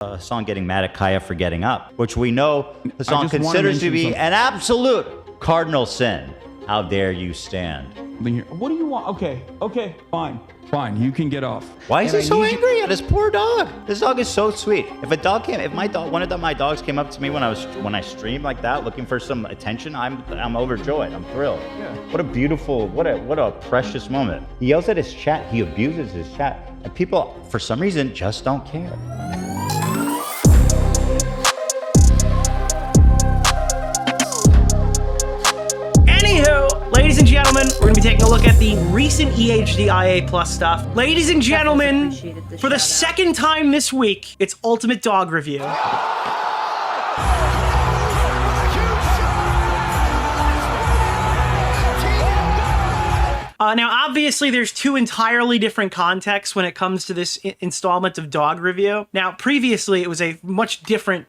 Hasan getting mad at Kaya for getting up, which we know Hasan considers to be an absolute cardinal sin. How dare you stand? What do you want? Okay, fine. You can get off. Why is he so angry at his poor dog? This dog is so sweet. If one of my dogs came up to me when I streamed like that, looking for some attention, I'm overjoyed. I'm thrilled. Yeah. What a beautiful, what a precious moment. He yells at his chat. He abuses his chat, and people, for some reason, just don't care. Anywho, ladies and gentlemen, we're going to be taking a look at the recent EHDIA Plus stuff. Ladies and gentlemen, for the second time this week, it's Ultimate Dog Review. Now, obviously, there's two entirely different contexts when it comes to this installment of Dog Review. Now, previously, it was a much different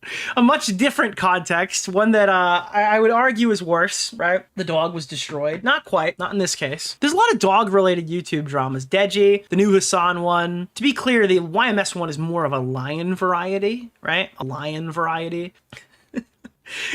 context, one that I would argue is worse, right? The dog was destroyed. Not quite, not in this case. There's a lot of dog-related YouTube dramas. Deji, the new Hasan one. To be clear, the YMS one is more of a lion variety, right? A lion variety.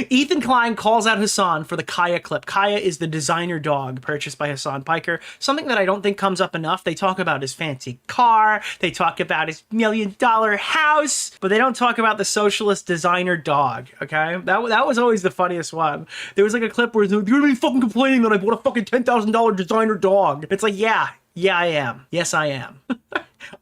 Ethan Klein calls out Hasan for the Kaya clip. Kaya is the designer dog purchased by Hasan Piker. Something that I don't think comes up enough. They talk about his fancy car. They talk about his $1 million house. But they don't talk about the socialist designer dog, okay? That was always the funniest one. There was like a clip where you're gonna be fucking complaining that I bought a fucking $10,000 designer dog. It's like, yeah, I am. Yes, I am.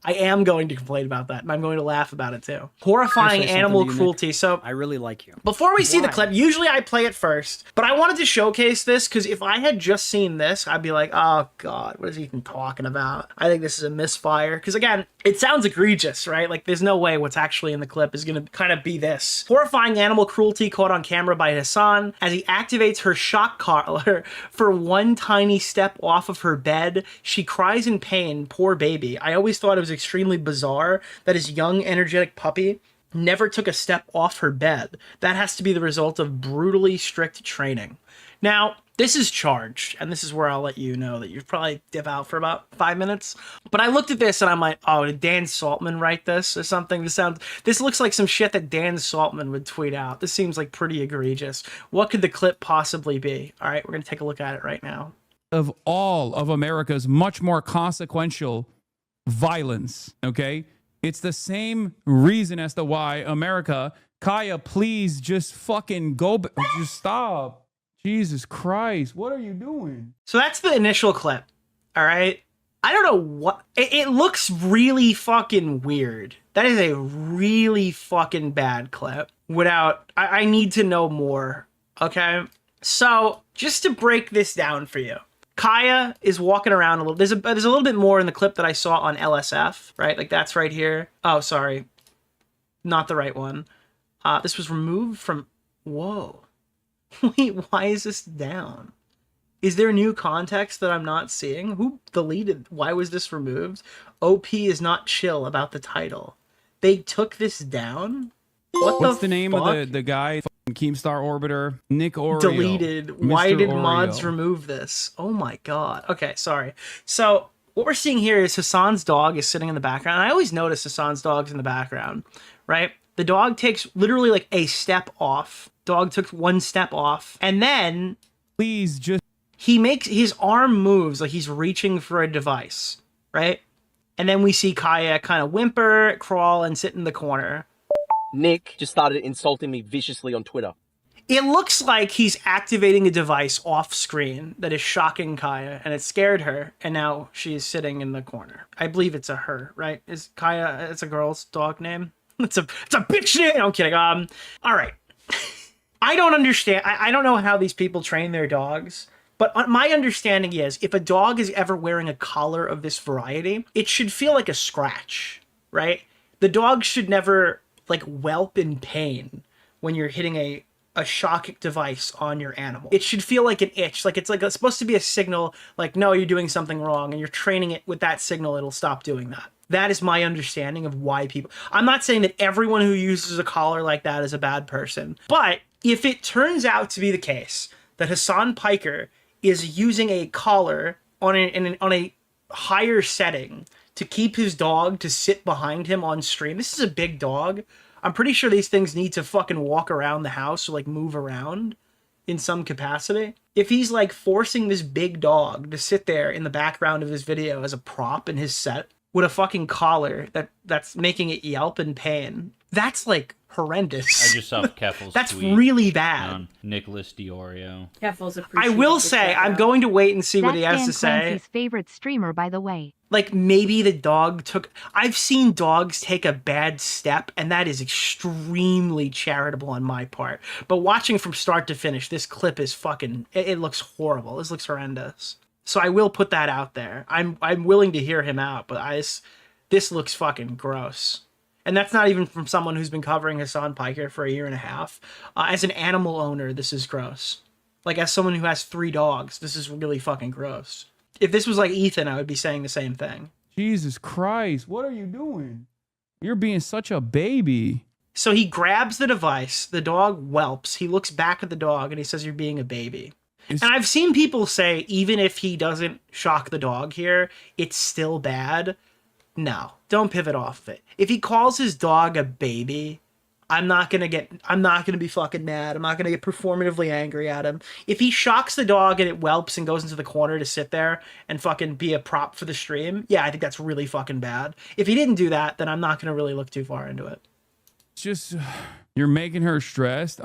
I am going to complain about that, and I'm going to laugh about it too. Horrifying animal cruelty. So I really like you. Before we see the clip, usually I play it first, but I wanted to showcase this because if I had just seen this, I'd be like, oh God, what is he even talking about? I think this is a misfire. Because again, it sounds egregious, right? Like there's no way what's actually in the clip is going to kind of be this. Horrifying animal cruelty caught on camera by Hasan as he activates her shock collar for one tiny step off of her bed. She cries in pain, poor baby. I always thought it was extremely bizarre that his young, energetic puppy never took a step off her bed. That has to be the result of brutally strict training. Now, this is charged, and this is where I'll let you know that you'd probably dip out for about 5 minutes. But I looked at this and I'm like, oh, did Dan Saltman write this or something? This looks like some shit that Dan Saltman would tweet out. This seems like pretty egregious. What could the clip possibly be? All right, we're going to take a look at it right now. Of all of America's much more consequential violence, okay? It's the same reason as to why America, Kaya, please just fucking go, just stop. Jesus Christ, what are you doing? So that's the initial clip, all right? I don't know what, it looks really fucking weird. That is a really fucking bad clip. I need to know more, okay? So just to break this down for you. Kaya is walking around a little. There's a little bit more in the clip that I saw on LSF, right? Like that's right here. Oh, sorry. Not the right one. This was removed from... Whoa. Wait, why is this down? Is there new context that I'm not seeing? Who deleted? Why was this removed? OP is not chill about the title. They took this down? What's the name of the guy? Keemstar Orbiter, Nick DeOrio. Deleted. Mr. Why did Oreo. mods remove this? Oh my God. Okay, sorry. So what we're seeing here is Hasan's dog is sitting in the background. I always notice Hasan's dog's in the background, right? The dog takes literally like a step off. Dog took one step off. And then Please just... he makes his arm moves like he's reaching for a device, right? And then we see Kaya kind of whimper, crawl, and sit in the corner. Nick just started insulting me viciously on Twitter. It looks like he's activating a device off screen that is shocking Kaya, and it scared her, and now she's sitting in the corner. I believe it's a her, right? Is Kaya, it's a girl's dog name? It's a bitch name! No, I'm kidding. All right. I don't understand. I don't know how these people train their dogs, but my understanding is if a dog is ever wearing a collar of this variety, it should feel like a scratch, right? The dog should never like whelp in pain when you're hitting a shock device on your animal. It should feel like an itch, like it's supposed to be a signal, like, no, you're doing something wrong, and you're training it with that signal, it'll stop doing that. That is my understanding of why people... I'm not saying that everyone who uses a collar like that is a bad person, but if it turns out to be the case that Hasan Piker is using a collar on a higher setting to keep his dog to sit behind him on stream, this is a big dog. I'm pretty sure these things need to fucking walk around the house or like move around in some capacity. If he's like forcing this big dog to sit there in the background of his video as a prop in his set with a fucking collar that's making it yelp in pain, that's like horrendous. I just saw Keffel's That's tweet really bad. on Nicholas DeOrio. Keffel's I will say, I'm going to wait and see what he has to That's say. Dan Clancy's favorite streamer, by the way. Like, maybe the dog took... I've seen dogs take a bad step, and that is extremely charitable on my part. But watching from start to finish, this clip is fucking... It looks horrible. This looks horrendous. So I will put that out there. I'm willing to hear him out, but this looks fucking gross. And that's not even from someone who's been covering Hasan Piker for a year and a half. As an animal owner, this is gross. Like, as someone who has 3 dogs, this is really fucking gross. If this was like Ethan, I would be saying the same thing. Jesus Christ, what are you doing? You're being such a baby. So he grabs the device, the dog whelps, he looks back at the dog, and he says, "You're being a baby." And I've seen people say, even if he doesn't shock the dog here, it's still bad. No, don't pivot off of it. If he calls his dog a baby, I'm not gonna be fucking mad. I'm not gonna get performatively angry at him. If he shocks the dog and it whelps and goes into the corner to sit there and fucking be a prop for the stream, yeah, I think that's really fucking bad. If he didn't do that, then I'm not gonna really look too far into it. Just you're making her stressed.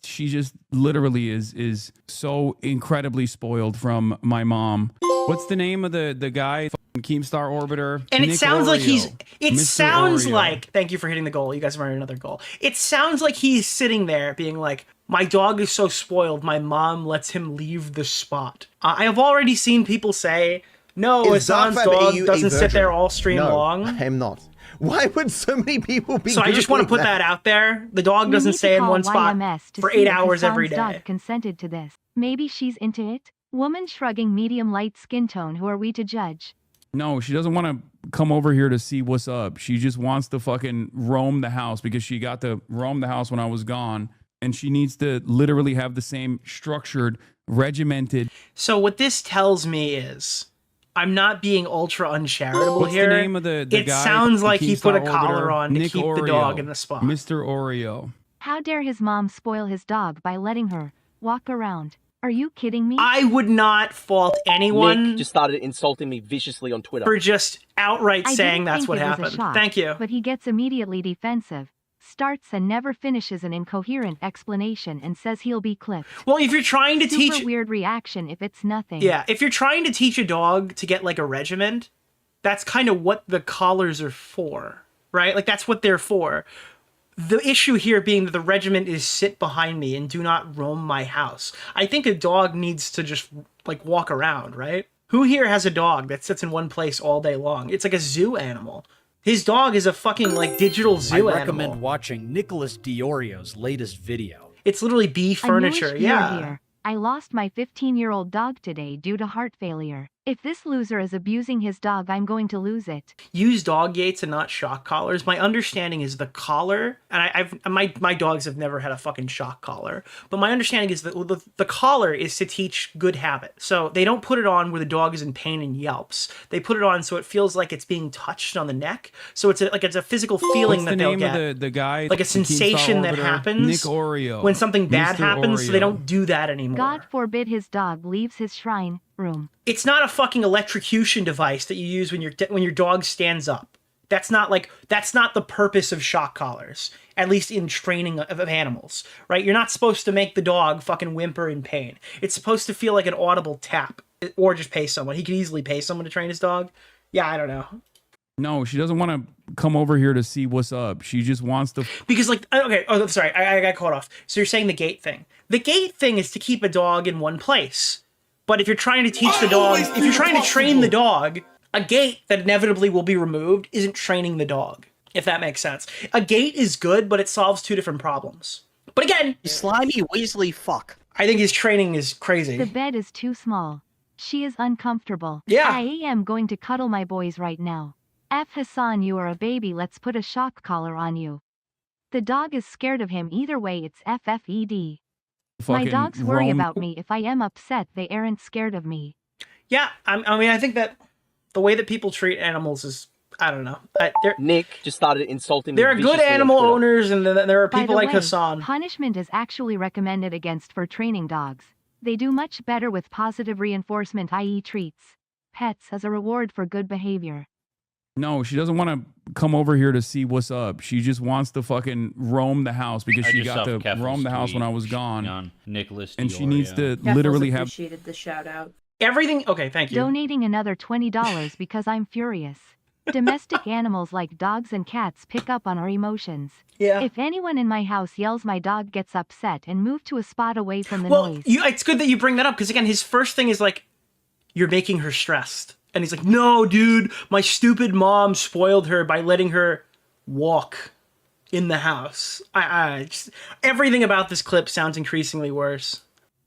She just literally is so incredibly spoiled from my mom. What's the name of the guy? Keemstar Orbiter. And it sounds like Mr. sounds Oreo. like, thank you for hitting the goal. You guys have earned another goal. It sounds like he's sitting there being like, my dog is so spoiled, my mom lets him leave the spot. I have already seen people say, no, Hasan's dog doesn't sit there all stream long. I am not. Why would so many people be So I just want to put that out there. The dog doesn't stay in one spot for 8 hours every day. Dog consented to this. Maybe she's into it. Woman shrugging, medium light skin tone. Who are we to judge? No, she doesn't want to come over here to see what's up. She just wants to fucking roam the house because she got to roam the house when I was gone. And she needs to literally have the same structured, regimented. So what this tells me is, I'm not being ultra uncharitable What's here. the name of the it guy? sounds like he put a Keemstar collar Orbiter? on to Nick keep Oreo. the dog in the spot. Mr. Oreo. How dare his mom spoil his dog by letting her walk around? Are you kidding me? I would not fault anyone Nick just started insulting me viciously on Twitter. for just outright I saying didn't that's think what it was a happened. shock, Thank you. But he gets immediately defensive, starts and never finishes an incoherent explanation and says he'll be clipped. Well, if you're trying to Super teach... weird reaction if it's nothing. Yeah, if you're trying to teach a dog to get like a regiment, that's kind of what the collars are for, right? Like that's what they're for. The issue here being that the regiment is sit behind me and do not roam my house. I think a dog needs to just like walk around, right? Who here has a dog that sits in one place all day long? It's like a zoo animal. His dog is a fucking like digital zoo I animal. recommend watching Nicholas DeOrio's latest video. It's literally bee furniture, A newish viewer yeah. here. I lost my 15-year-old dog today due to heart failure. If this loser is abusing his dog, I'm going to lose it. Use dog gates and not shock collars. My understanding is the collar, and my dogs have never had a fucking shock collar, but my understanding is that the collar is to teach good habit. So they don't put it on where the dog is in pain and yelps. They put it on so it feels like it's being touched on the neck. So it's a physical feeling What's that the they'll name get. of the guy? Like a the Keemstar sensation that Orbiter? happens Nick Oreo. when something bad Mr. happens, so they Oreo. don't do that anymore. God forbid his dog leaves his shrine room. It's not a fucking electrocution device that you use when your dog stands up. That's not the purpose of shock collars, at least in training of animals, right? You're not supposed to make the dog fucking whimper in pain. It's supposed to feel like an audible tap, or just pay someone. He could easily pay someone to train his dog. Yeah, I don't know. No, she doesn't want to come over here to see what's up. She just wants to. Because like, okay, oh, sorry, I got caught off. So you're saying the gate thing. The gate thing is to keep a dog in one place. But if you're trying to teach the dog, if you're trying to train the dog, a gate that inevitably will be removed isn't training the dog, if that makes sense. A gate is good, but it solves 2 different problems. But again, Slimy Weasley fuck. I think his training is crazy. The bed is too small. She is uncomfortable. Yeah. I am going to cuddle my boys right now. F. Hasan, you are a baby. Let's put a shock collar on you. The dog is scared of him. Either way, it's FFED. My dogs worry about me. If I am upset, they aren't scared of me. Yeah, I mean, I think that the way that people treat animals is... I don't know. Nick just started insulting me. There are good viciously on animal Twitter. owners, and then there are By people the like way, Hasan. punishment is actually recommended against for training dogs. They do much better with positive reinforcement, i.e. treats. Pets as a reward for good behavior. No, she doesn't want to come over here to see what's up. She just wants to fucking roam the house because she got to roam the house when I was gone. On Nicholas And she DeOrio. needs to Keffels literally have... appreciated the shout out. Everything. Okay, thank you. Donating another $20 because I'm furious. Domestic animals like dogs and cats pick up on our emotions. Yeah. If anyone in my house yells, my dog gets upset and moved to a spot away from the Well, noise. it's good that you bring that up because again, his first thing is like, you're making her stressed, and he's like, no, dude, my stupid mom spoiled her by letting her walk in the house. I just, everything about this clip sounds increasingly worse.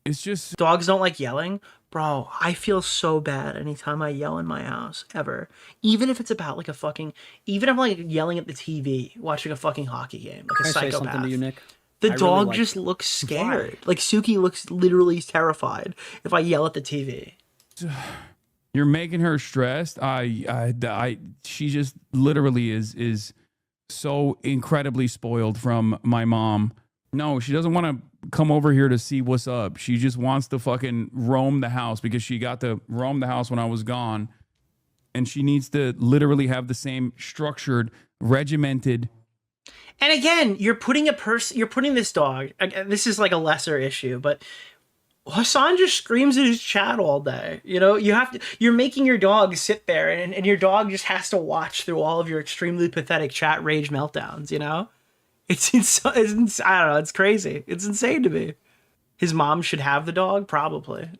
It's just... Dogs don't like yelling. Bro, I feel so bad anytime I yell in my house, ever. Even if it's about like a fucking, even if I'm like yelling at the TV, watching a fucking hockey game, like a Can I say psychopath. something to you, Nick? The I really dog like just it. looks scared. Like Suki looks literally terrified if I yell at the TV. You're making her stressed. She just literally is so incredibly spoiled from my mom. No, she doesn't want to come over here to see what's up. She just wants to fucking roam the house because she got to roam the house when I was gone. And she needs to literally have the same structured, regimented. And again, you're putting this dog, this is like a lesser issue, but Hasan just screams at his chat all day. You know, you're making your dog sit there and your dog just has to watch through all of your extremely pathetic chat rage meltdowns, you know? It's I don't know, it's crazy. It's insane to me. His mom should have the dog, probably.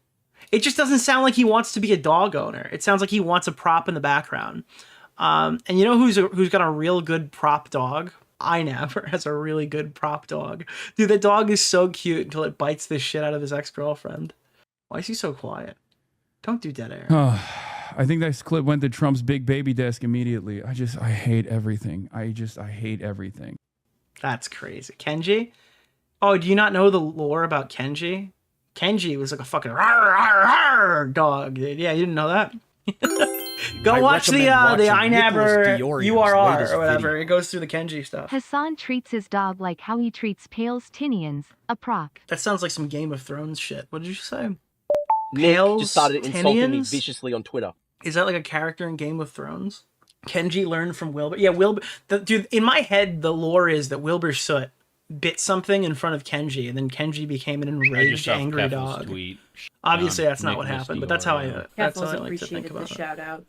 It just doesn't sound like he wants to be a dog owner. It sounds like he wants a prop in the background. And you know who's got a real good prop dog? iNabber has a really good prop dog. Dude, the dog is so cute until it bites the shit out of his ex-girlfriend. Why is he so quiet? Don't do dead air. I think that clip went to Trump's big baby desk immediately. I hate everything. I hate everything. That's crazy. Kenji? Oh, do you not know the lore about Kenji? Kenji was like a fucking dog, dude. Yeah, you didn't know that? Go watch the iNabber URR or whatever. Video. It goes through the Kenji stuff. Hasan treats his dog like how he treats Pale's Tinians, a prop. That sounds like some Game of Thrones shit. What did you say? Nick just started insulting me viciously on Twitter. Is that like a character in Game of Thrones? Kenji learned from Wilbur. Yeah, Wilbur. Dude, in my head, the lore is that Wilbur Soot bit something in front of Kenji, and then Kenji became an enraged, angry dog. Tweet. Obviously, that's not what happened, but that's how I. That's how I like to think about the shout out.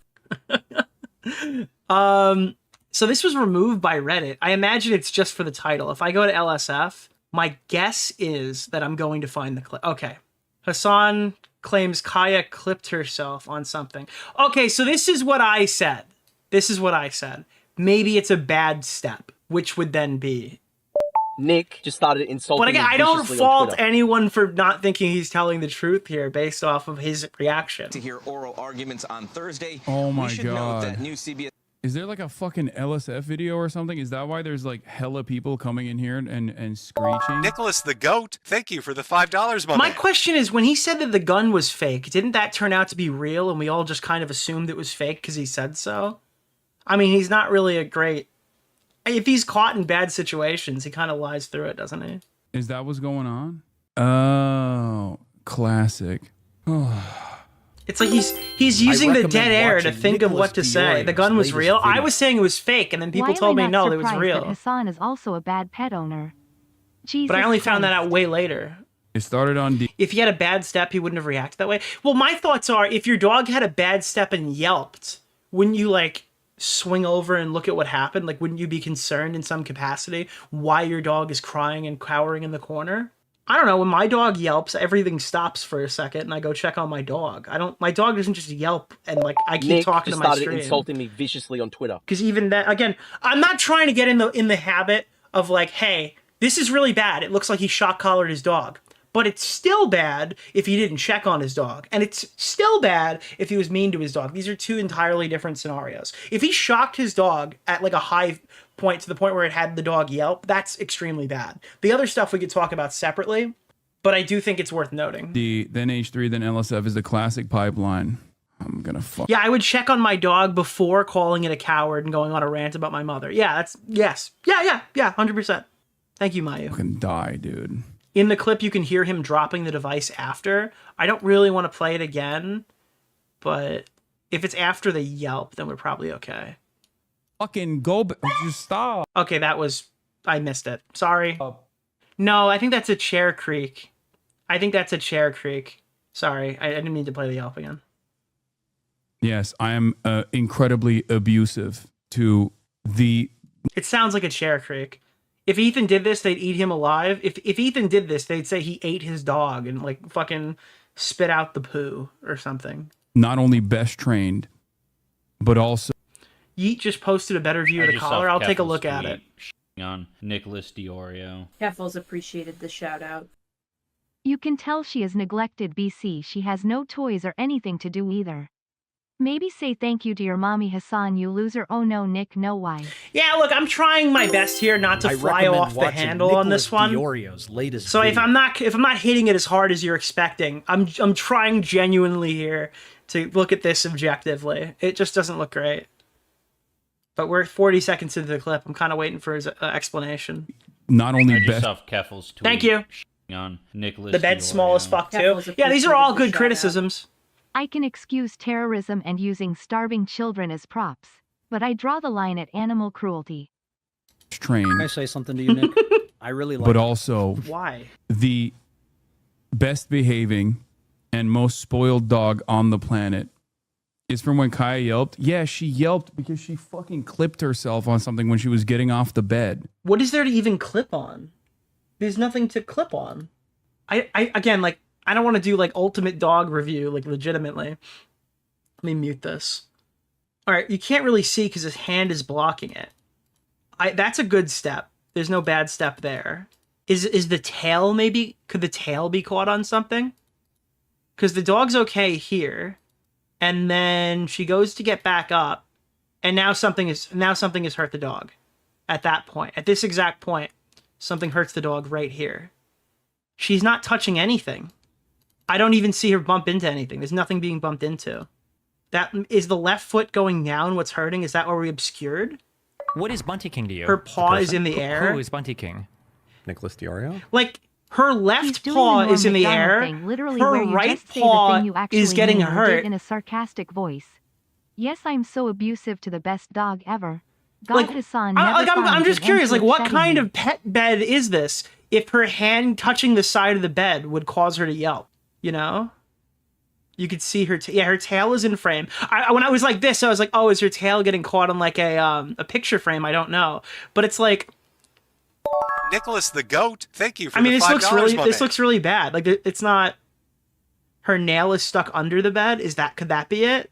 So this was removed by Reddit. I imagine it's just for the title. If I go to LSF, my guess is that I'm going to find the clip. Okay. Hasan claims Kaya clipped herself on something. Okay, so this is what I said. Maybe it's a bad step, which would then be... Nick just started insulting me. But again, I don't fault anyone for not thinking he's telling the truth here based off of his reaction. To hear oral arguments on Thursday. Oh my we should note God. that new CBS... Is there like a fucking LSF video or something? Is that why there's like hella people coming in here and screeching? Nicholas the Goat, thank you for the $5, my My question is, when he said that the gun was fake, didn't that turn out to be real and we all just kind of assumed it was fake because he said so? I mean, he's not really a great... If he's caught in bad situations, he kind of lies through it, doesn't he? Is that what's going on? Oh, classic. It's like he's using the dead air to think of what to say. The gun was real. I was saying it was fake, and then people told me no, it was real. That Hasan is also a bad pet owner. Jesus but I only Christ. found that out way later. It started on... If he had a bad step, he wouldn't have reacted that way. Well, my thoughts are, if your dog had a bad step and yelped, wouldn't you, like, swing over and look at what happened? Like, wouldn't you be concerned in some capacity why your dog is crying and cowering in the corner? I don't know. When my dog yelps, everything stops for a second, and I go check on my dog. My dog doesn't just yelp and like I keep talking to my stream. Nick started insulting me viciously on Twitter. Because even that, again, I'm not trying to get in the habit of like, hey, this is really bad. It looks like he shock collared his dog. But it's still bad if he didn't check on his dog. And it's still bad if he was mean to his dog. These are two entirely different scenarios. If he shocked his dog at like a high point to the point where it had the dog yelp, that's extremely bad. The other stuff we could talk about separately, but I do think it's worth noting. Then H3, then LSF is the classic pipeline. I'm gonna fuck. Yeah, I would check on my dog before calling it a coward and going on a rant about my mother. Yeah, that's yes. Yeah, 100%. Thank you, Mayu. Fucking die, dude. In the clip, you can hear him dropping the device after. I don't really want to play it again, but if it's after the yelp, then we're probably okay. Fucking go, just stop. Okay, I missed it. Sorry. No, I think that's a chair creak. Sorry, I didn't mean to play the yelp again. Yes, I am incredibly abusive to the... It sounds like a chair creak. If Ethan did this, they'd eat him alive. If Ethan did this, they'd say he ate his dog and like fucking spit out the poo or something. Not only best trained, but also... Yeet just posted a better view of the collar. I'll take a look at it. On Nicholas DeOrio. Keffels appreciated the shout out. You can tell she is neglected BC. She has no toys or anything to do either. Maybe say thank you to your mommy, Hasan, you loser. Oh no, Nick, no why. Yeah, look, I'm trying my best here not to fly off the handle on this one. DeOrio's latest so video. if I'm not hitting it as hard as you're expecting, I'm trying genuinely here to look at this objectively. It just doesn't look great. But we're 40 seconds into the clip. I'm kind of waiting for his explanation. Not only best... Thank you. On Nicholas the bed's small as fuck too. Yeah, these are all good criticisms. I can excuse terrorism and using starving children as props, but I draw the line at animal cruelty. Train. Can I say something to you, Nick? I really like But also... Why? The best behaving and most spoiled dog on the planet is from when Kaya yelped. Yeah, she yelped because she fucking clipped herself on something when she was getting off the bed. What is there to even clip on? There's nothing to clip on. I again, like, I don't want to do like ultimate dog review, like legitimately. Let me mute this. All right, you can't really see because his hand is blocking it. That's a good step. There's no bad step there. Is the tail maybe? Could the tail be caught on something? Because the dog's okay here, and then she goes to get back up, and now something has hurt the dog. At that point, at this exact point, something hurts the dog right here. She's not touching anything. I don't even see her bump into anything. There's nothing being bumped into. That is the left foot going down. What's hurting? Is that where we obscured? What is Bunty King to you? Her paw is in the air. Who is Bunty King? Nicholas DeOrio? Like, her left paw is in the air. Literally her where you right just say paw the thing you actually is getting mean hurt. In a sarcastic voice. Yes, I'm so abusive to the best dog ever. God, Hasan never I'm just curious, like, what kind of of pet bed is this? If her hand touching the side of the bed would cause her to yelp, you know? You could see her, her tail is in frame. When I was like this, I was like, oh, is her tail getting caught on like a picture frame? I don't know. But it's like... Nicholas the Goat, thank you for the $5, this looks really bad. Like, it's not... Her nail is stuck under the bed? Could that be it?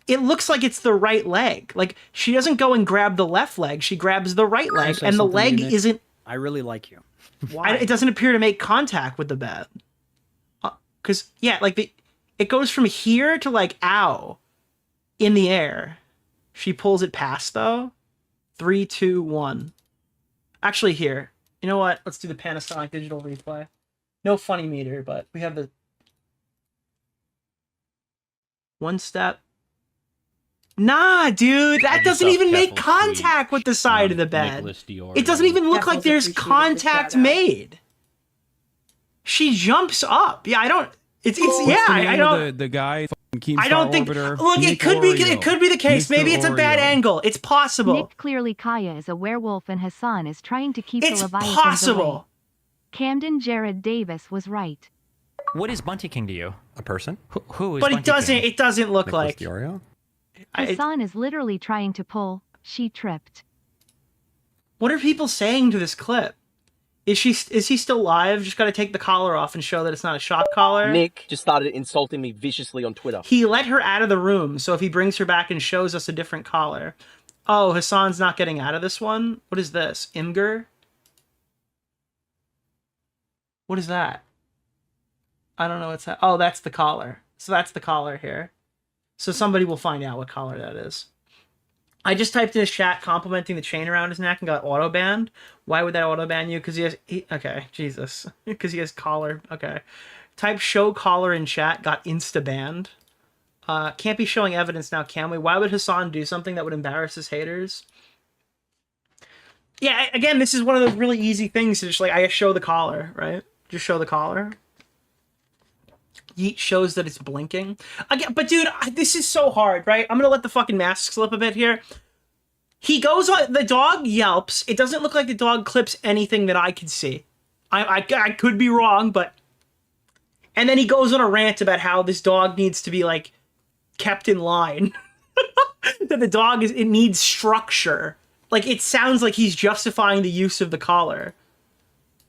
It looks like it's the right leg. Like, she doesn't go and grab the left leg. She grabs the right leg, and the leg isn't... I really like you. Why? It doesn't appear to make contact with the bed. Because, yeah, like, it goes from here to, like, ow, in the air. She pulls it past, though. 3, 2, 1. Actually, here. You know what? Let's do the Panasonic digital replay. No funny meter, but we have the... One step. Nah, dude, that doesn't even make contact with the side of the bed. It doesn't even look like there's contact made. She jumps up. Yeah, I don't... I don't... The guy... I don't think... Look, it could be the case. Maybe it's a bad angle. It's possible. Nick, clearly Kaya is a werewolf and Hasan is trying to keep the Leviathans possible. Away. Camden Jared Davis was right. What is Bunty King to you? A person? Who is But Bunty King? it doesn't look Nicholas like... DeOrio? Hasan is literally trying to pull. She tripped. What are people saying to this clip? Is he still live? Just gotta take the collar off and show that it's not a shock collar. Nick just started insulting me viciously on Twitter. He let her out of the room, so if he brings her back and shows us a different collar. Oh, Hasan's not getting out of this one? What is this? Imgur? What is that? I don't know what's that. Oh, that's the collar. So that's the collar here. So somebody will find out what collar that is. I just typed in his chat complimenting the chain around his neck and got auto banned. Why would that auto ban you? Because okay, Jesus. Because he has collar. Okay. Type show collar in chat, got insta banned. Can't be showing evidence now, can we? Why would Hasan do something that would embarrass his haters? Yeah, again, this is one of those really easy things to just like, I show the collar, right? Just show the collar. Yeet shows that it's blinking. Again, but dude, this is so hard, right? I'm gonna let the fucking mask slip a bit here. He goes on, the dog yelps. It doesn't look like the dog clips anything that I can see. I could be wrong, but... And then he goes on a rant about how this dog needs to be, like, kept in line. That the dog, it needs structure. Like, it sounds like he's justifying the use of the collar.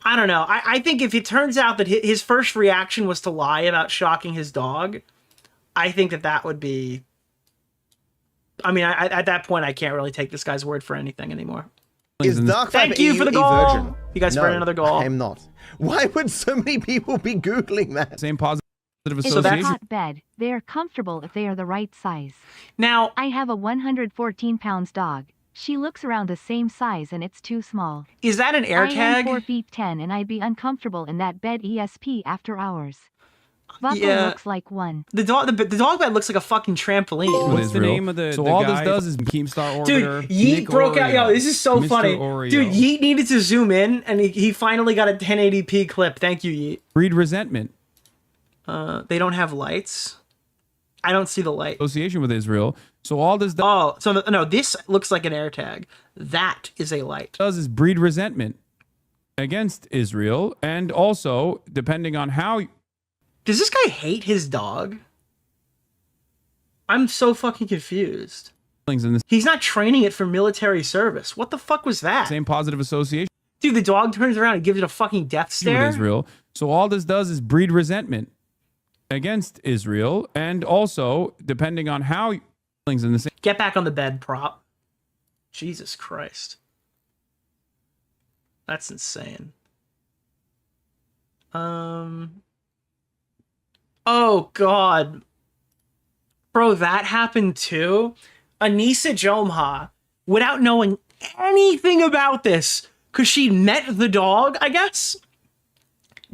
I don't know. I think if it turns out that his first reaction was to lie about shocking his dog, I think that would be... I mean, at that point, I can't really take this guy's word for anything anymore. Is Dark Thank you for the goal. You guys spread another goal. I'm not. Why would so many people be Googling that? Same positive association. So that's hot bed. They are comfortable if they are the right size. Now, I have a 114 pounds dog. She looks around the same size and it's too small. Is that an air tag? I am 4 feet 10 and I'd be uncomfortable in that bed ESP after hours. Vods looks like one. The dog bed looks like a fucking trampoline. What's the name of the So the all guy? this does is Keemstar Orbiter. Dude, Yeet broke out. Yo, this is so Mr. funny. Oreo. Dude, Yeet needed to zoom in, and he finally got a 1080p clip. Thank you, Yeet. Breed resentment. They don't have lights. I don't see the light. Association with Israel. So all this no, this looks like an air tag. That is a light. Does is breed resentment against Israel, and also depending on how. Does this guy hate his dog? I'm so fucking confused. He's not training it for military service. What the fuck was that? Same positive association. Dude, the dog turns around and gives it a fucking death stare. With Israel. So all this does is breed resentment against Israel, and also depending on how in the same. Get back on the bed, prop. Jesus Christ. That's insane. Oh, God. Bro, that happened too? Anisa Jomha, without knowing anything about this, because she met the dog, I guess,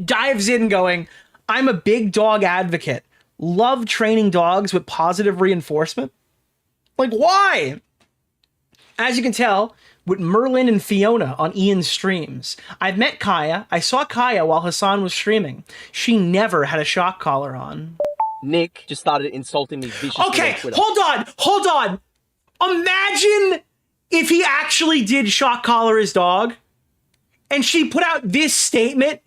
dives in going, I'm a big dog advocate. Love training dogs with positive reinforcement. Like, why? As you can tell, with Merlin and Fiona on Ian's streams. I've met Kaya. I saw Kaya while Hasan was streaming. She never had a shock collar on. Nick just started insulting me viciously Okay, on Twitter. hold on. Imagine if he actually did shock collar his dog, and she put out this statement.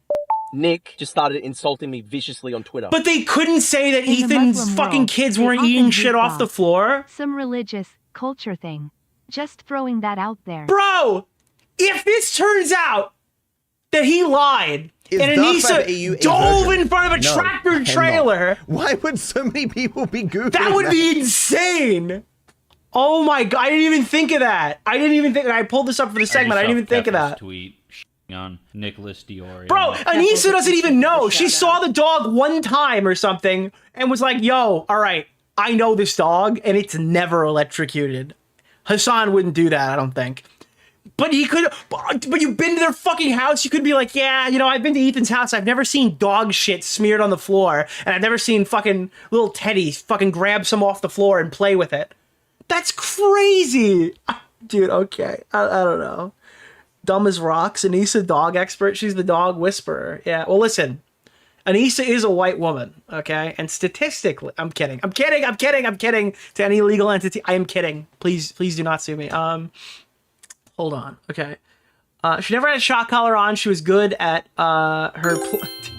Nick just started insulting me viciously on Twitter. But they couldn't say that Ethan's fucking kids weren't eating shit off the floor? Some religious culture thing. Just throwing that out there. Bro, if this turns out that he lied and Anisa dove in front of a tractor trailer, why would so many people be Googling that? Would be insane. Oh my God, I didn't even think of that. I pulled this up for the segment. I didn't even think of that. Tweet on Nicholas DeOrio. Bro, Anisa doesn't even know. She saw the dog one time or something and was like, yo, all right, I know this dog and it's never electrocuted. Hasan wouldn't do that, I don't think. But he could, but you've been to their fucking house, you could be like, yeah, you know, I've been to Ethan's house, I've never seen dog shit smeared on the floor, and I've never seen fucking little Teddy fucking grab some off the floor and play with it. That's crazy. Dude, okay, I don't know. Dumb as rocks, Anisa dog expert, she's the dog whisperer. Yeah, well listen, Anisa is a white woman, okay? And statistically, I'm kidding to any legal entity. I am kidding. Please do not sue me. Hold on, okay. She never had a shock collar on. She was good at her...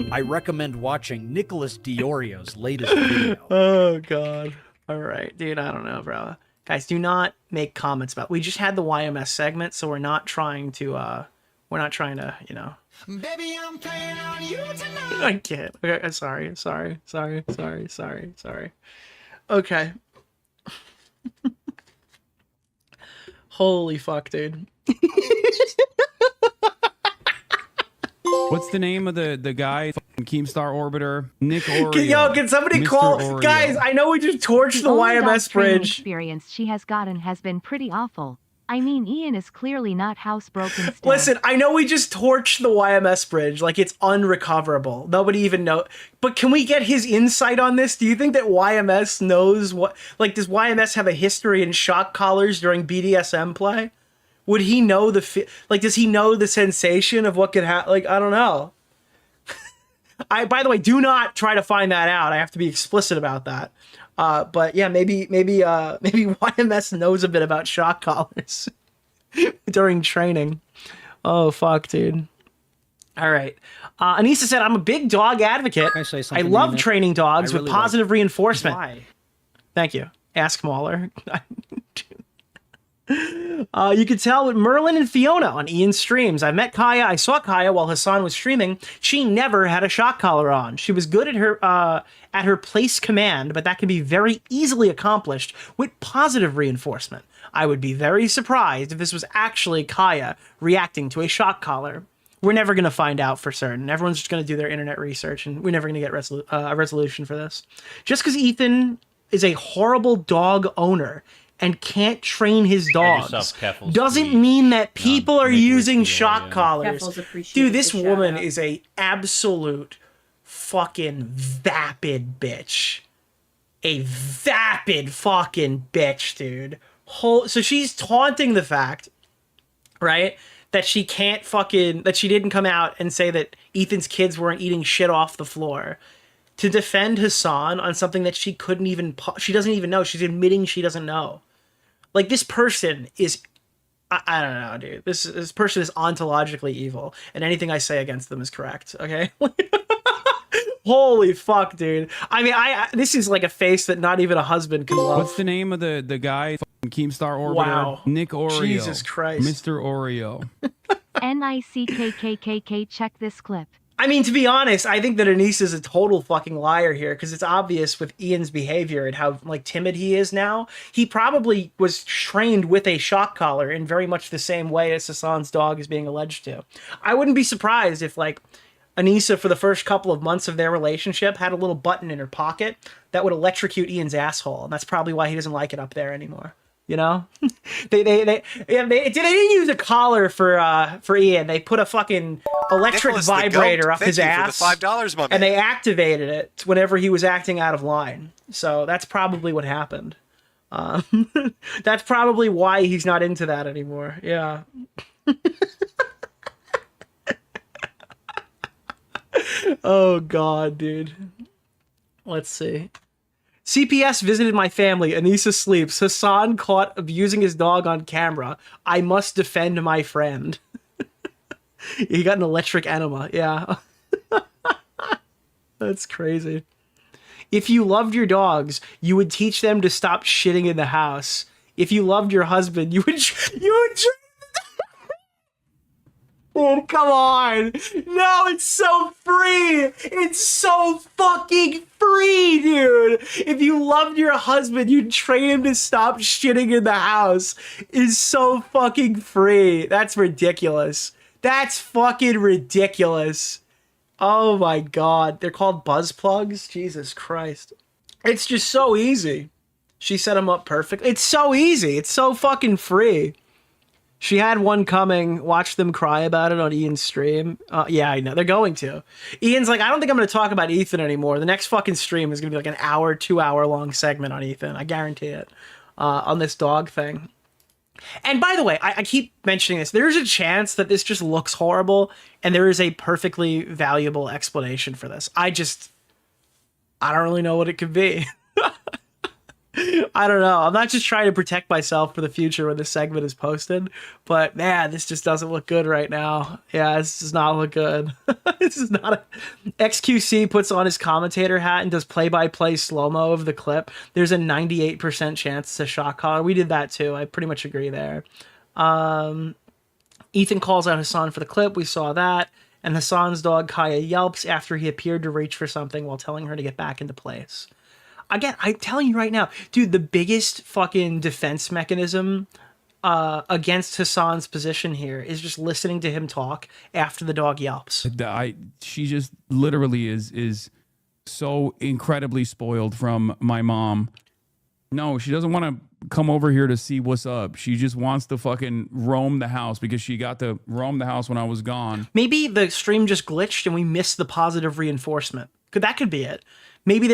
I recommend watching Nicholas DeOrio's latest video. Oh, God. All right, dude, I don't know, bro. Guys, do not make comments about... We just had the YMS segment, so we're not trying to, you know... Baby, I'm playing on you tonight. I can't. Okay, sorry. Okay. Holy fuck, dude. What's the name of the guy? Keemstar Orbiter, Nick Oreo. Yo, can somebody Mr. call? Oreo. Guys, I know we just torched the only YMS dog training bridge. Experience she has gotten has been pretty awful. I mean, Ian is clearly not housebroken still. Listen, I know we just torched the YMS bridge like it's unrecoverable. Nobody even know. But can we get his insight on this? Do you think that YMS knows what? Like, does YMS have a history in shock collars during BDSM play? Would he know does he know the sensation of what could happen? Like, I don't know. By the way, do not try to find that out. I have to be explicit about that. But yeah, maybe YMS knows a bit about shock collars during training. Oh, fuck, dude. All right. Anisa said, I'm a big dog advocate. Can I say I something, love Nick? training dogs I with really positive reinforcement. Why? Thank you. Ask Mauler. You could tell with Merlin and Fiona on Ian's streams. I saw Kaya while Hasan was streaming. She never had a shock collar on. She was good at her place command, but that can be very easily accomplished with positive reinforcement. I would be very surprised if this was actually Kaya reacting to a shock collar. We're never going to find out for certain. Everyone's just going to do their internet research, and we're never going to get a resolution for this. Just because Ethan is a horrible dog owner and can't train his dogs doesn't mean that people are using shock collars. Dude, this woman is a absolute fucking vapid bitch. A vapid fucking bitch, dude. So she's taunting the fact, right, that she can't that she didn't come out and say that Ethan's kids weren't eating shit off the floor to defend Hasan on something that she doesn't even know. She's admitting she doesn't know. Like, this person is, I don't know, dude. This person is ontologically evil, and anything I say against them is correct, okay? Holy fuck, dude. I mean, this is like a face that not even a husband can love. What's the name of the guy? Keemstar Orbiter? Wow. Nick Oreo. Jesus Christ. Mr. Oreo. NICKKKK, check this clip. I mean, to be honest, I think that Anisa is a total fucking liar here, because it's obvious with Ian's behavior and how, like, timid he is now. He probably was trained with a shock collar in very much the same way as Hasan's dog is being alleged to. I wouldn't be surprised if, like, Anisa, for the first couple of months of their relationship, had a little button in her pocket that would electrocute Ian's asshole, and that's probably why he doesn't like it up there anymore. You know, they didn't use a collar for Ian. They put a fucking electric Nicholas vibrator up his ass, for the $5, my man. and they activated it whenever he was acting out of line. So that's probably what happened. That's probably why he's not into that anymore. Yeah. Oh God, dude. Let's see. CPS visited my family. Anisa sleeps. Hasan caught abusing his dog on camera. I must defend my friend. He got an electric enema. Yeah. That's crazy. If you loved your dogs, you would teach them to stop shitting in the house. If you loved your husband, you would Dude, come on. No, it's so free. It's so fucking free, dude. If you loved your husband, you'd train him to stop shitting in the house. It's so fucking free. That's ridiculous. That's fucking ridiculous. Oh my God. They're called buzz plugs? Jesus Christ. It's just so easy. She set him up perfect. It's so easy. It's so fucking free. She had one coming. Watch them cry about it on Ian's stream. Yeah, I know. They're going to. Ian's like, I don't think I'm going to talk about Ethan anymore. The next fucking stream is going to be like an hour, 2 hour long segment on Ethan. I guarantee it. On this dog thing. And by the way, I keep mentioning this. There's a chance that this just looks horrible, and there is a perfectly valuable explanation for this. I don't really know what it could be. I don't know. I'm not just trying to protect myself for the future when this segment is posted, but man, this just doesn't look good right now. Yeah, this does not look good. This is not a... XQC puts on his commentator hat and does play-by-play slow-mo of the clip. There's a 98% chance it's a shock collar. We did that too. I pretty much agree there. Ethan calls out Hasan for the clip. We saw that. And Hasan's dog Kaya yelps after he appeared to reach for something while telling her to get back into place. Again, I'm telling you right now, dude, the biggest fucking defense mechanism against Hasan's position here is just listening to him talk after the dog yelps. She just literally is so incredibly spoiled from my mom. No, she doesn't want to come over here to see what's up. She just wants to fucking roam the house because she got to roam the house when I was gone. Maybe the stream just glitched and we missed the positive reinforcement. That could be it. Maybe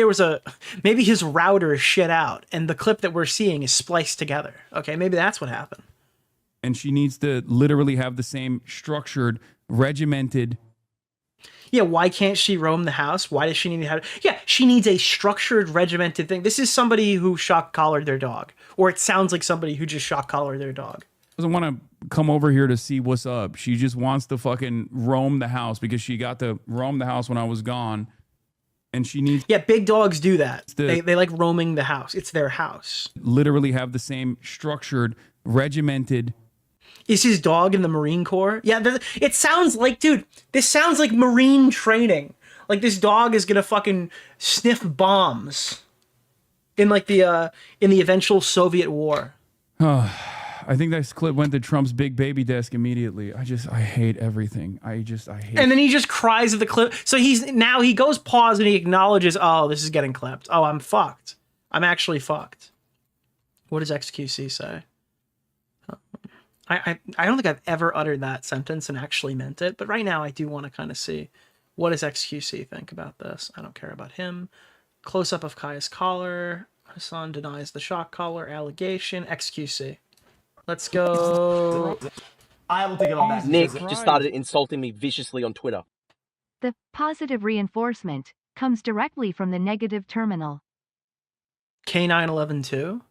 maybe his router is shit out and the clip that we're seeing is spliced together. Okay, maybe that's what happened. And she needs to literally have the same structured, regimented. Yeah, why can't she roam the house? Why does she need to have... Yeah, she needs a structured, regimented thing. This is somebody who shock-collared their dog. Or it sounds like somebody who just shock-collared their dog. Doesn't want to come over here to see what's up. She just wants to fucking roam the house because she got to roam the house when I was gone. And she needs... Yeah, big dogs do that. They like roaming the house. It's their house. Literally have the same structured, regimented... Is his dog in the Marine Corps? Yeah, it sounds like, dude, this sounds like Marine training. Like this dog is gonna fucking sniff bombs in like the eventual Soviet war. I think this clip went to Trump's big baby desk immediately. I hate everything. I hate. And then he just cries at the clip. So he goes pause and he acknowledges, oh, this is getting clipped. Oh, I'm fucked. I'm actually fucked. What does XQC say? I don't think I've ever uttered that sentence and actually meant it, but right now I do want to kind of see what does XQC think about this. I don't care about him. Close up of Kaya's collar. Hasan denies the shock collar allegation. XQC. Let's go. I will take it on that. Nick just started insulting me viciously on Twitter. The positive reinforcement comes directly from the negative terminal. K911 too?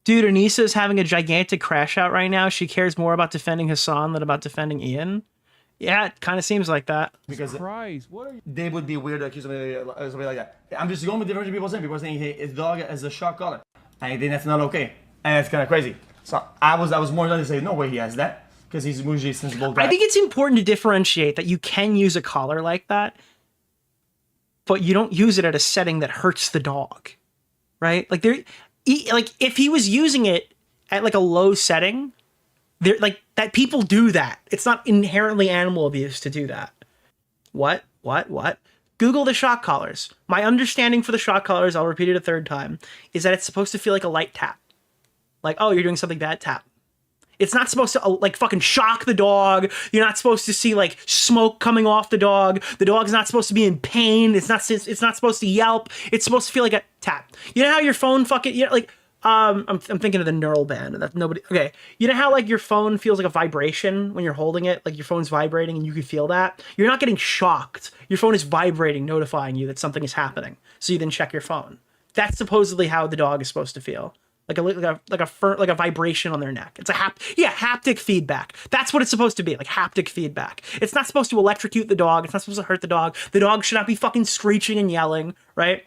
Dude, Anisa is having a gigantic crash out right now. She cares more about defending Hasan than about defending Ian. Yeah, it kind of seems like that. Because Christ, what are you? They would be weird to accuse somebody like that. I'm just going with different people saying. People saying his dog has a shock collar. I think that's not okay. And it's kind of crazy. So I was more than to say, no way he has that. Because he's usually a sensible guy. I think it's important to differentiate that you can use a collar like that, but you don't use it at a setting that hurts the dog. Right? Like if he was using it at like a low setting, there like that people do that. It's not inherently animal abuse to do that. What? Google the shock collars. My understanding for the shock collars, I'll repeat it a third time, is that it's supposed to feel like a light tap. Like, oh, you're doing something bad, tap. It's not supposed to like fucking shock the dog. You're not supposed to see like smoke coming off the dog. The dog's not supposed to be in pain. It's not supposed to yelp. It's supposed to feel like a tap. You know how your phone fucking, like, I'm thinking of the neural band. That's nobody. Okay. You know how like your phone feels like a vibration when you're holding it, like your phone's vibrating and you can feel that? You're not getting shocked. Your phone is vibrating, notifying you that something is happening. So you then check your phone. That's supposedly how the dog is supposed to feel. Like a vibration on their neck. It's haptic feedback. That's what it's supposed to be, like haptic feedback. It's not supposed to electrocute the dog. It's not supposed to hurt the dog. The dog should not be fucking screeching and yelling, right?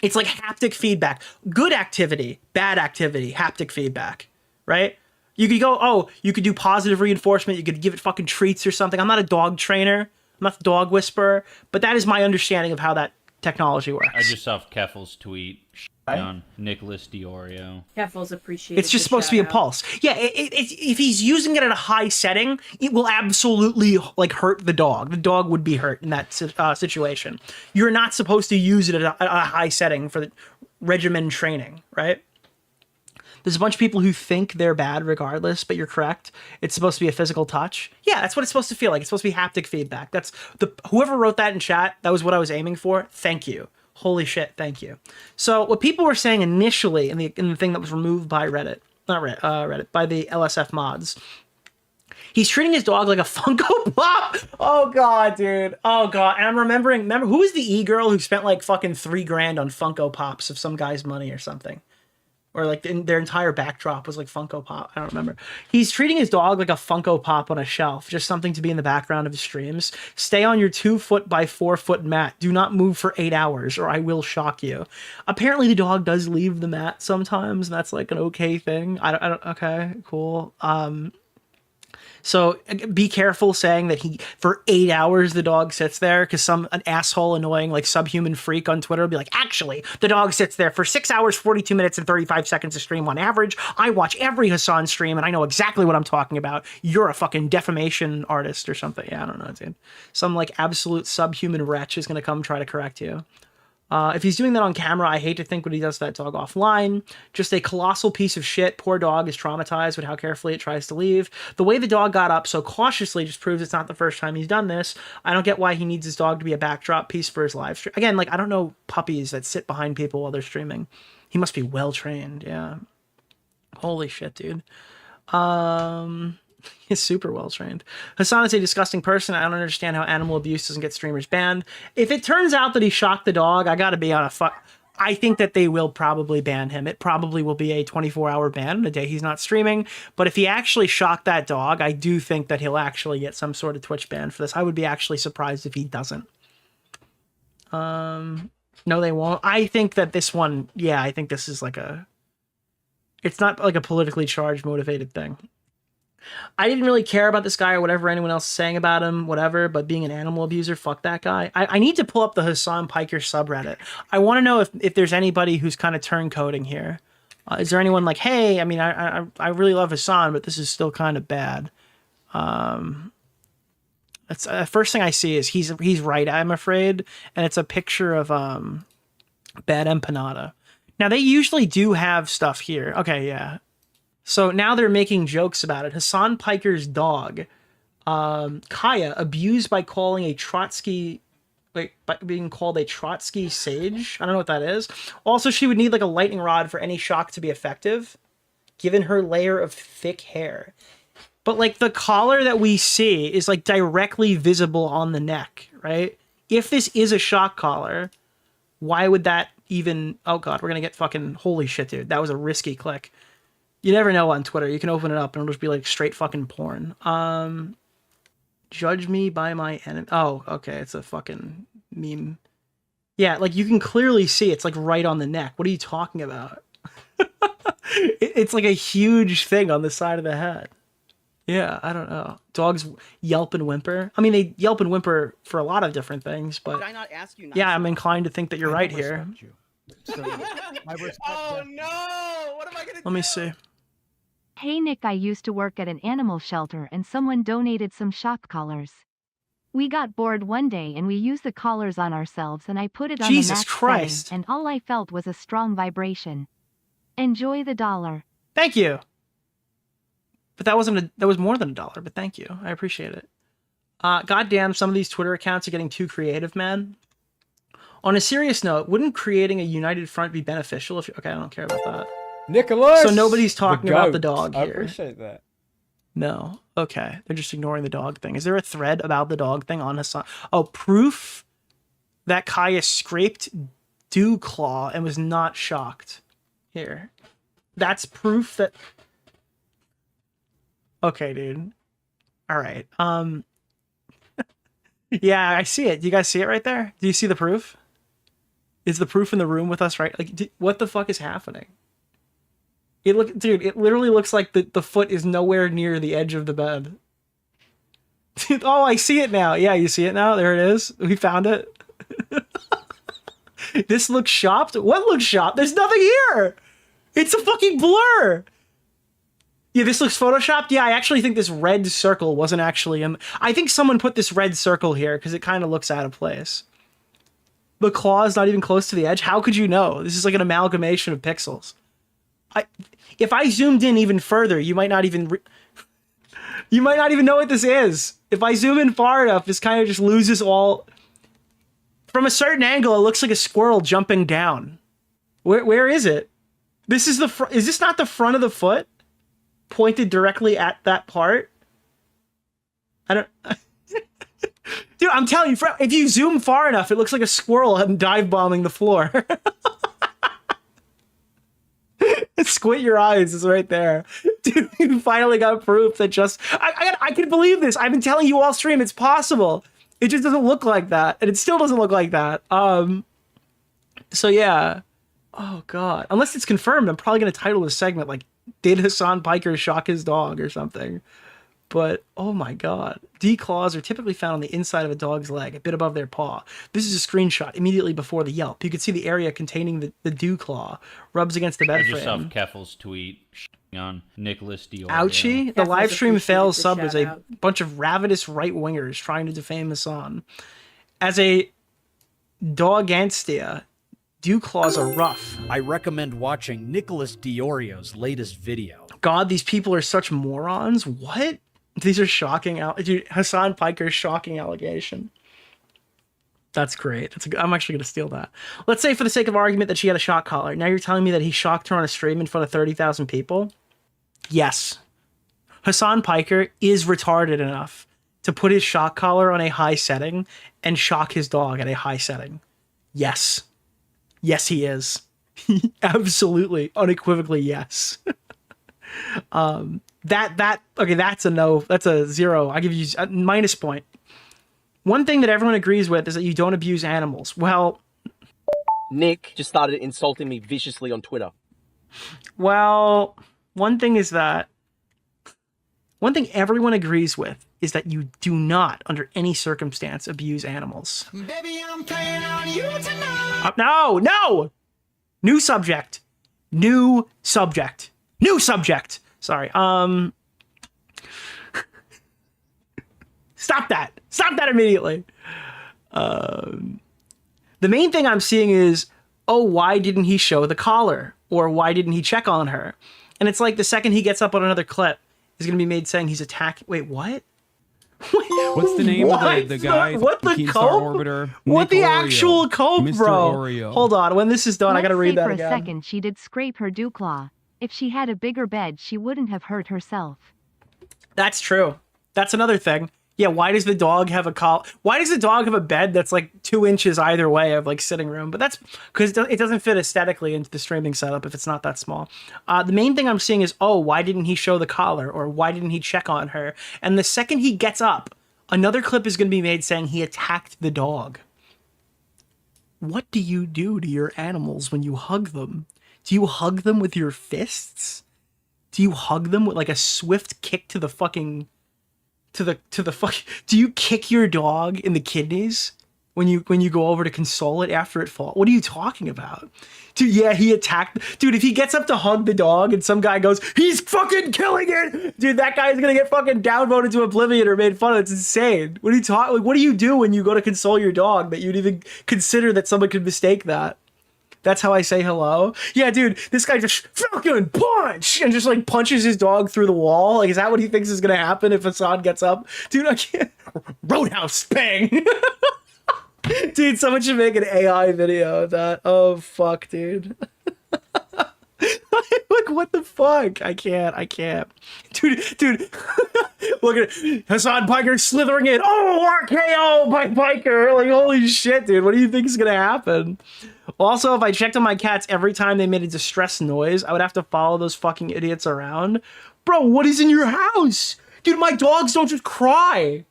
It's like haptic feedback. Good activity, bad activity, haptic feedback, right? You could go, oh, you could do positive reinforcement. You could give it fucking treats or something. I'm not a dog trainer. I'm not the dog whisperer, but that is my understanding of how that technology works. I just saw Keffel's tweet on Nicholas DeOrio. Keffel's appreciated. It's just supposed to be a pulse. Yeah, if he's using it at a high setting, it will absolutely like hurt the dog. The dog would be hurt in that situation. You're not supposed to use it at a high setting for the regimen training, right? There's a bunch of people who think they're bad regardless, but you're correct. It's supposed to be a physical touch. Yeah, that's what it's supposed to feel like. It's supposed to be haptic feedback. That's whoever wrote that in chat, that was what I was aiming for. Thank you. Holy shit, thank you. So what people were saying initially in the thing that was removed by Reddit, by the LSF mods, he's treating his dog like a Funko Pop. Oh god, dude. Oh god. And I'm remember who was the e-girl who spent like fucking $3,000 on Funko Pops of some guy's money or something? Or like their entire backdrop was like Funko Pop. I don't remember. He's treating his dog like a Funko Pop on a shelf, just something to be in the background of his streams. Stay on your 2 by 4 foot mat. Do not move for 8 hours or I will shock you. Apparently the dog does leave the mat sometimes. And that's like an okay thing. I don't okay, cool. So be careful saying that for 8 hours the dog sits there, because an asshole annoying like subhuman freak on Twitter will be like, actually, the dog sits there for 6 hours, 42 minutes, and 35 seconds a stream on average. I watch every Hasan stream and I know exactly what I'm talking about. You're a fucking defamation artist or something. Yeah, I don't know, dude. Some like absolute subhuman wretch is going to come try to correct you. If he's doing that on camera, I hate to think what he does to that dog offline. Just a colossal piece of shit. Poor dog is traumatized with how carefully it tries to leave. The way the dog got up so cautiously just proves it's not the first time he's done this. I don't get why he needs his dog to be a backdrop piece for his live stream. Again, like, I don't know puppies that sit behind people while they're streaming. He must be well trained, yeah. Holy shit, dude. He's super well trained. Hasan is a disgusting person. I don't understand how animal abuse doesn't get streamers banned. If it turns out that he shocked the dog, I gotta be on a I think that they will probably ban him. It probably will be a 24-hour ban on a day he's not streaming. But if he actually shocked that dog, I do think that he'll actually get some sort of Twitch ban for this. I would be actually surprised if he doesn't. No, they won't. I think that this one, yeah, I think this is like it's not like a politically charged, motivated thing. I didn't really care about this guy or whatever anyone else is saying about him, whatever, but being an animal abuser, fuck that guy. I need to pull up the Hasan Piker subreddit. I want to know if there's anybody who's kind of turncoating here. Is there anyone like, hey, I mean, I really love Hasan, but this is still kind of bad. That's first thing I see is he's right, I'm afraid, and it's a picture of Bad Empanada. Now, they usually do have stuff here. Okay, yeah. So now they're making jokes about it. Hasan Piker's dog, Kaya, abused by calling a Trotsky, by being called a Trotsky sage. I don't know what that is. Also, she would need like a lightning rod for any shock to be effective, given her layer of thick hair. But like the collar that we see is like directly visible on the neck, right? If this is a shock collar, why would that even... Oh God, we're gonna get fucking... Holy shit, dude. That was a risky click. You never know on Twitter. You can open it up and it'll just be like straight fucking porn. Judge me by my enemy. Oh, okay. It's a fucking meme. Yeah, like you can clearly see it's like right on the neck. What are you talking about? It's like a huge thing on the side of the head. Yeah, I don't know. Dogs yelp and whimper. I mean, they yelp and whimper for a lot of different things, but did I not ask you? Yeah, I'm inclined to think that you're right here. So, oh no! What am I gonna do? Let me see. Hey Nick, I used to work at an animal shelter and someone donated some shock collars. We got bored one day and we used the collars on ourselves and I put it on Jesus the max Christ. setting, and all I felt was a strong vibration. Enjoy the dollar. Thank you. But that was more than $1, but thank you. I appreciate it. Goddamn, some of these Twitter accounts are getting too creative, man. On a serious note, wouldn't creating a united front be beneficial if you... Okay, I don't care about that. Nicholas! So nobody's talking about the dog I here. appreciate that. No. Okay. They're just ignoring the dog thing. Is there a thread about the dog thing on Hasan? Oh, proof that Kaya scraped dew claw and was not shocked. Here. That's proof that... Okay, dude. All right. Yeah, I see it. Do you guys see it right there? Do you see the proof? Is the proof in the room with us, right? Like, what the fuck is happening? Dude, it literally looks like the foot is nowhere near the edge of the bed. Dude, oh, I see it now. Yeah, you see it now? There it is. We found it. This looks shopped? What looks shopped? There's nothing here! It's a fucking blur! Yeah, this looks photoshopped? Yeah, I actually think this red circle wasn't actually... I think someone put this red circle here because it kind of looks out of place. The claw is not even close to the edge? How could you know? This is like an amalgamation of pixels. If I zoomed in even further, you might not even... You might not even know what this is. If I zoom in far enough, this kind of just loses all... From a certain angle, it looks like a squirrel jumping down. Where is it? This is the is this not the front of the foot? Pointed directly at that part? I don't... Dude, I'm telling you, if you zoom far enough, it looks like a squirrel dive bombing the floor. Squint your eyes is right there. Dude, you finally got proof that just... I can believe this. I've been telling you all stream it's possible. It just doesn't look like that. And it still doesn't look like that. So yeah. Oh God. Unless it's confirmed, I'm probably going to title this segment like, did Hasan Piker shock his dog or something? But, oh my God. D-claws are typically found on the inside of a dog's leg, a bit above their paw. This is a screenshot immediately before the yelp. You can see the area containing the dew claw rubs against the bed I just saw frame. Keffel's tweet on Nicholas DeOrio. Ouchie. The live stream fails sub as a bunch of ravenous right-wingers trying to defame Hasan. As a dogantia, dew claws are rough. I recommend watching Nicholas DeOrio's latest video. God, these people are such morons. What? These are shocking. Dude, Hasan Piker's shocking allegation. That's great. I'm actually going to steal that. Let's say for the sake of argument that she had a shock collar. Now you're telling me that he shocked her on a stream in front of 30,000 people? Yes. Hasan Piker is retarded enough to put his shock collar on a high setting and shock his dog at a high setting. Yes. Yes, he is. Absolutely, unequivocally, yes. Okay, that's a no. That's a 0. I give you a minus point. One thing that everyone agrees with is that you don't abuse animals. Well, Nick just started insulting me viciously on Twitter. Well, one thing everyone agrees with is that you do not, under any circumstance, abuse animals. Baby, I'm playing on you tonight. No! New subject. Sorry. Stop that immediately. The main thing I'm seeing is, oh, why didn't he show the collar? Or why didn't he check on her? And it's like the second he gets up on another clip, he's going to be made saying he's attacking. Wait, what? What's the name of the guy? What the Keemstar cope? Orbiter? What the actual cope, Mr. bro? Oreo. Hold on. When this is done, I got to read that for again. a second she did scrape her dew claw. If she had a bigger bed, she wouldn't have hurt herself. That's true. That's another thing. Yeah, why does the dog have why does the dog have a bed that's like 2 inches either way of like sitting room? But that's because it doesn't fit aesthetically into the streaming setup if it's not that small. The main thing I'm seeing is, oh, why didn't he show the collar? Or why didn't he check on her? And the second he gets up, another clip is going to be made saying he attacked the dog. What do you do to your animals when you hug them? Do you hug them with your fists? Do you hug them with like a swift kick to the fucking... Do you kick your dog in the kidneys when you go over to console it after it falls? What are you talking about? Dude, yeah, he attacked. Dude, if he gets up to hug the dog and some guy goes, he's fucking killing it. Dude, that guy's gonna get fucking downvoted to oblivion or made fun of. It's insane. What are you talking? Like, what do you do when you go to console your dog that you'd even consider that someone could mistake that? That's how I say hello? Yeah, dude, this guy just fucking punch and just like punches his dog through the wall. Like, is that what he thinks is gonna happen if Hasan gets up? Dude, I can't. Roadhouse bang. Dude, someone should make an AI video of that. Oh, fuck, dude. Like, what the fuck? I can't. Dude. Look at Hasan Piker slithering in. Oh, RKO by Piker. Like, holy shit, dude. What do you think is going to happen? Also, if I checked on my cats every time they made a distressed noise, I would have to follow those fucking idiots around. Bro, what is in your house? Dude, my dogs don't just cry.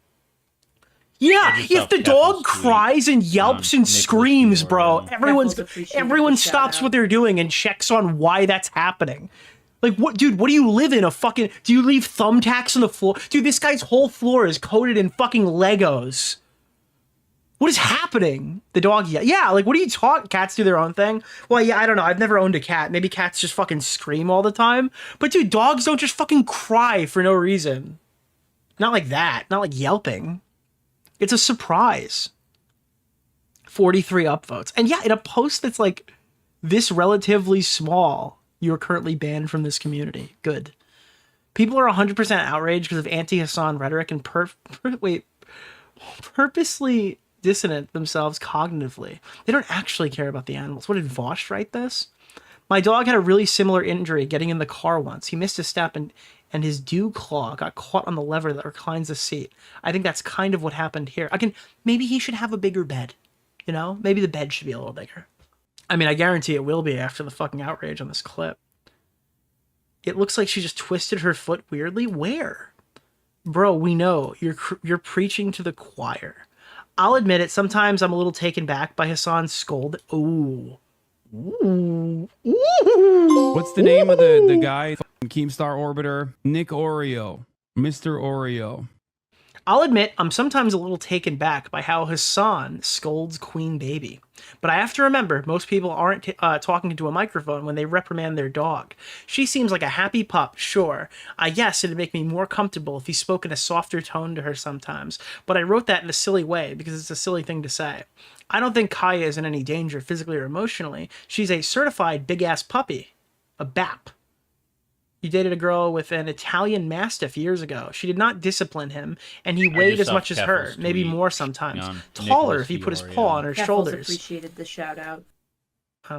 Yeah, if the dog cries and yelps and screams, bro, everyone stops what they're doing and checks on why that's happening. Like, what, dude, what do you live in? Do you leave thumbtacks on the floor? Dude, this guy's whole floor is coated in fucking Legos. What is happening? The dog, yeah, like, what are you talking? Cats do their own thing? Well, yeah, I don't know. I've never owned a cat. Maybe cats just fucking scream all the time. But, dude, dogs don't just fucking cry for no reason. Not like that. Not like yelping. It's a surprise. 43 upvotes. And yeah, in a post that's like this relatively small, you're currently banned from this community. Good. People are 100% outraged because of anti-Hasan rhetoric and purposely dissonant themselves cognitively. They don't actually care about the animals. What did Vosh write this? My dog had a really similar injury getting in the car once. He missed a step and his dew claw got caught on the lever that reclines the seat. I think that's kind of what happened here. Maybe he should have a bigger bed. You know? Maybe the bed should be a little bigger. I mean, I guarantee it will be after the fucking outrage on this clip. It looks like she just twisted her foot weirdly. Where? Bro, we know. You're preaching to the choir. I'll admit it, sometimes I'm a little taken back by Hasan's scold. Ooh. Ooh. What's the name of the guy? Keemstar Orbiter? Nick Oreo. Mr. Oreo. I'll admit I'm sometimes a little taken back by how Hasan scolds Queen Baby. But I have to remember, most people aren't talking into a microphone when they reprimand their dog. She seems like a happy pup, sure. Yes, it'd make me more comfortable if he spoke in a softer tone to her sometimes. But I wrote that in a silly way because it's a silly thing to say. I don't think Kaya is in any danger physically or emotionally. She's a certified big-ass puppy. A BAP. You dated a girl with an Italian Mastiff years ago. She did not discipline him, and he weighed as much as her, maybe more sometimes. Taller if he put his paw on her shoulders. Appreciated the shout out.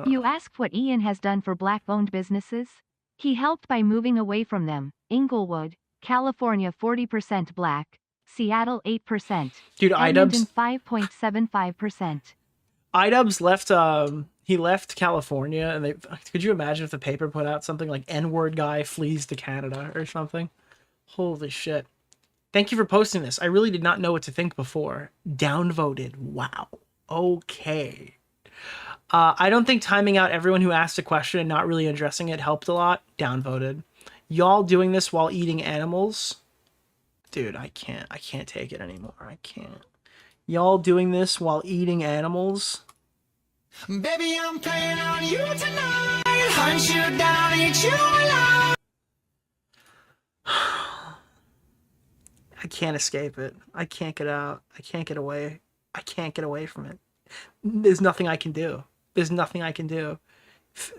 You asked what Ian has done for black-owned businesses? He helped by moving away from them. Inglewood, California 40% black, Seattle 8%. Dude, Edmonton 5.75%. iDubbbz left he left California, and could you imagine if the paper put out something like N-word guy flees to Canada or something? Holy shit. Thank you for posting this. I really did not know what to think before. Downvoted. Wow. Okay. I don't think timing out everyone who asked a question and not really addressing it helped a lot. Downvoted. Y'all doing this while eating animals? Dude, I can't take it anymore. I can't. Y'all doing this while eating animals? Baby, I'm playing on you tonight. Hunt you down, eat you alive. I can't escape it. I can't get out. I can't get away. I can't get away from it. There's nothing I can do. There's nothing I can do.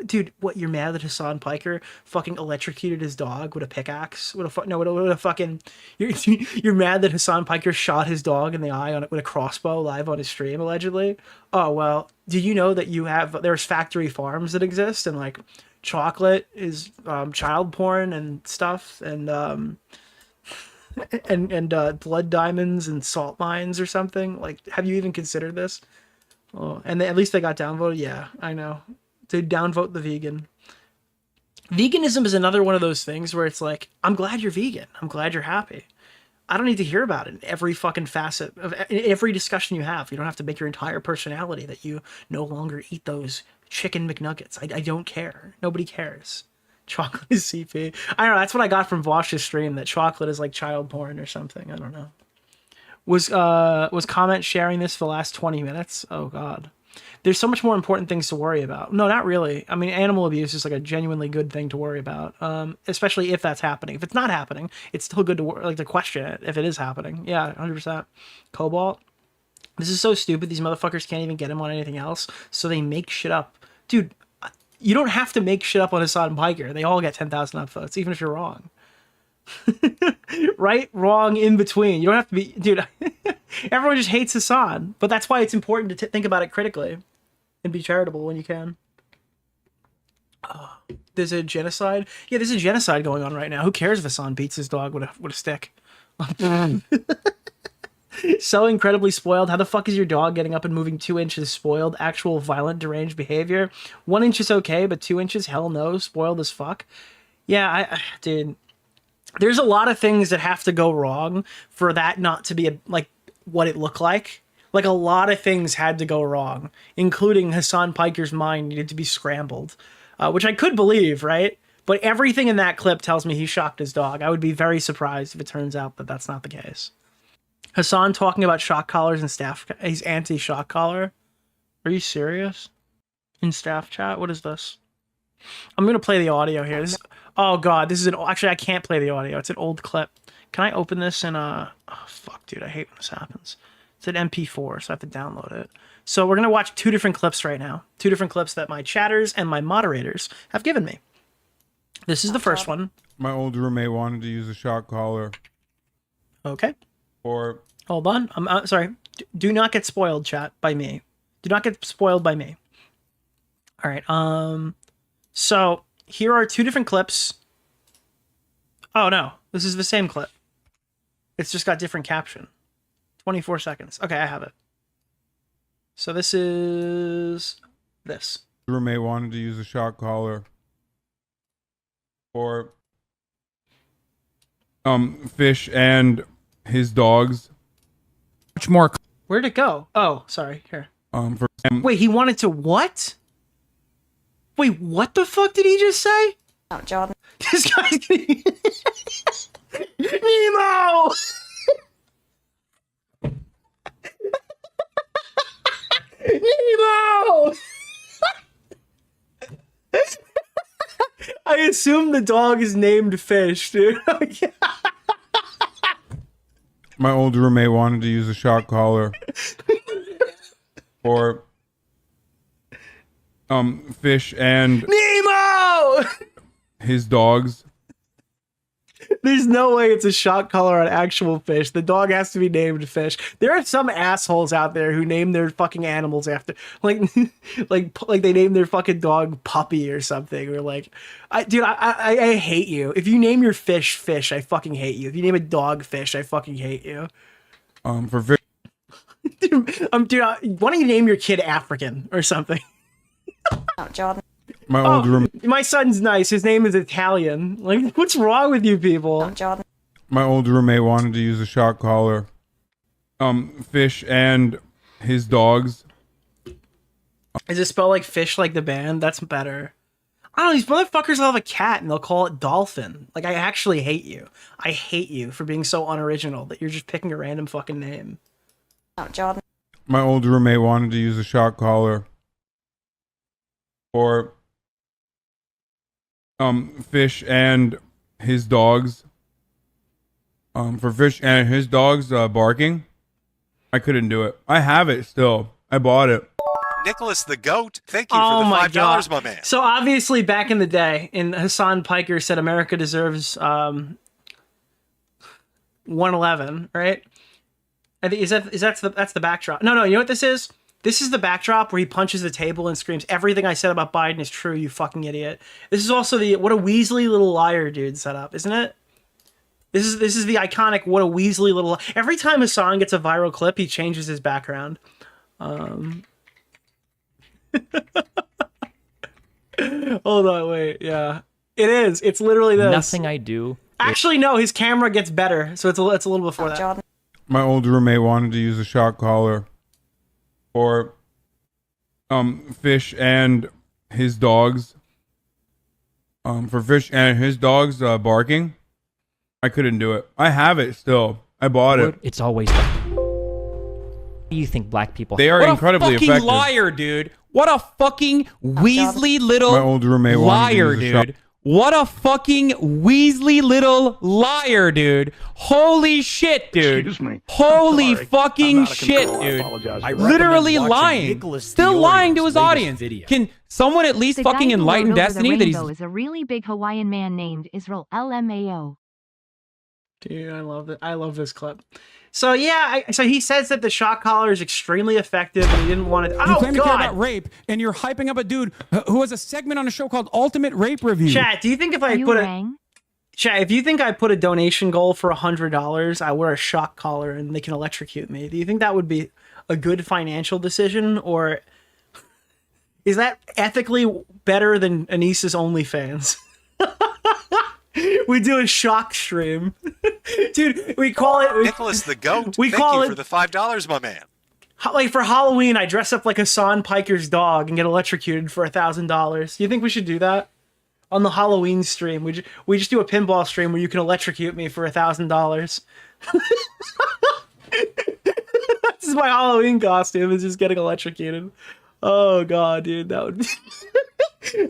Dude, what, you're mad that Hasan Piker fucking electrocuted his dog with a pickaxe? You're mad that Hasan Piker shot his dog in the eye with a crossbow live on his stream, allegedly? Oh, well, did you know that there's factory farms that exist, and like chocolate is child porn and stuff, and blood diamonds and salt mines or something? Like, have you even considered this? Oh, and at least they got downvoted? Yeah, I know. To downvote the vegan. Veganism is another one of those things where it's like, I'm glad you're vegan. I'm glad you're happy. I don't need to hear about it in every fucking facet of every discussion you have. You don't have to make your entire personality that you no longer eat those chicken McNuggets. I don't care. Nobody cares. Chocolate is CP. I don't know. That's what I got from Vosh's stream, that chocolate is like child porn or something. I don't know. Was comment sharing this for the last 20 minutes? Oh, God. There's so much more important things to worry about. No, not really. I mean, animal abuse is like a genuinely good thing to worry about, especially if that's happening. If it's not happening, it's still good to question it if it is happening. Yeah, 100%. Cobalt. This is so stupid. These motherfuckers can't even get him on anything else, so they make shit up. Dude, you don't have to make shit up on Hasan Piker. They all get 10,000 upvotes, even if you're wrong. Right, wrong, in between. You don't have to be, dude. Everyone just hates Hasan, but that's why it's important to think about it critically and be charitable when you can. There's a genocide. Yeah, there's a genocide going on right now. Who cares if Hasan beats his dog with a stick? So incredibly spoiled. How the fuck is your dog getting up and moving 2 inches spoiled? Actual violent, deranged behavior. 1 inch is okay, but 2 inches, hell no. Spoiled as fuck. Yeah, dude. There's a lot of things that have to go wrong for that not to be like what it looked like. Like, a lot of things had to go wrong, including Hasan Piker's mind needed to be scrambled, which I could believe, right? But everything in that clip tells me he shocked his dog. I would be very surprised if it turns out that that's not the case. Hasan talking about shock collars and staff. He's anti-shock collar. Are you serious? In staff chat? What is this? I'm going to play the audio here. Oh, God. This is actually, I can't play the audio. It's an old clip. Can I open this in a... Oh, fuck, dude. I hate when this happens. It's an MP4, so I have to download it. So we're going to watch 2 different clips right now. 2 different clips that my chatters and my moderators have given me. This is the first one. My old roommate wanted to use a shock collar. Okay. Or... Hold on. I'm sorry. Do not get spoiled, chat, by me. Do not get spoiled by me. All right. So here are 2 different clips. Oh, no. This is the same clip. It's just got different caption. 24 seconds. Okay, I have it. So this is this. Roommate wanted to use a shock collar. For Fish and his dogs. Much more. Where'd it go? Oh, sorry. Here. For Wait, he wanted to what? Wait, what the fuck did he just say? Oh, Jordan. This guy's Nemo! I assume the dog is named Fish, dude. My old roommate wanted to use a shock collar for Fish and Nemo! his dogs. There's no way it's a shock collar on actual fish. The dog has to be named Fish. There are some assholes out there who name their fucking animals after, like they name their fucking dog Puppy or something. Or like, I hate you. If you name your fish Fish, I fucking hate you. If you name a dog Fish, I fucking hate you. For Fish. Dude, why don't you name your kid African or something? Oh, Jordan. My old roommate. My son's nice. His name is Italian. Like, what's wrong with you people? Oh, Jordan. My old roommate wanted to use a shock collar. Fish and his dogs. Is it spelled like Fish like the band? That's better. I don't know, these motherfuckers will have a cat and they'll call it Dolphin. Like, I actually hate you. I hate you for being so unoriginal that you're just picking a random fucking name. Oh, Jordan. My old roommate wanted to use a shock collar for Fish and his dogs. For Fish and his dogs barking. I couldn't do it. I have it still. I bought it. Nicholas the Goat, thank you for the $5, my man. So obviously back in the day, and Hasan Piker said America deserves 111, right? I think that's the backdrop. No, you know what this is? This is the backdrop where he punches the table and screams, "Everything I said about Biden is true, you fucking idiot." This is also the "What a Weasley little liar" dude set up, isn't it? This is the iconic "What a Weasley little." Every time Hasan gets a viral clip, he changes his background. Hold on, wait, yeah, it is. It's literally this. Nothing I do. Actually, no, his camera gets better, so it's a little before that. My old roommate wanted to use a shock collar for Fish and his dogs. For Fish and his dogs barking. I couldn't do it. I have it still. I bought it. It's always. You think black people? They are incredibly fucking effective. Liar, dude. What a fucking Weasley little My old roommate liar, wanted to use a dude. What a fucking Weasley little liar, dude. Holy shit, dude. Excuse me. Holy Sorry. fucking I'm out of shit, control. I dude. apologize for that. Literally watching lying. Nicholas Still DeOrio's lying to his latest audience. video. Can someone at least The fucking guy who enlighten rode over Destiny the that he's... rainbow is a really big Hawaiian man named Israel LMAO. Dude, I love it. I love this clip. So yeah, so he says that the shock collar is extremely effective, and he didn't want it. You Oh claim to care God! about rape, and you're hyping up a dude who has a segment on a show called Ultimate Rape Review. Chat, do you think if I You put rang? Chat, if you think I put a donation goal for $100, I wear a shock collar and they can electrocute me. Do you think that would be a good financial decision, or is that ethically better than Anisa's OnlyFans? We do a shock stream. Dude, we call it... Nicholas the Goat, We thank call you it... for the $5, my man. Like for Halloween, I dress up like Hasan Piker's dog and get electrocuted for $1,000. You think we should do that? On the Halloween stream, we just do a pinball stream where you can electrocute me for $1,000. This is my Halloween costume, is just getting electrocuted. Oh God, dude, that would be...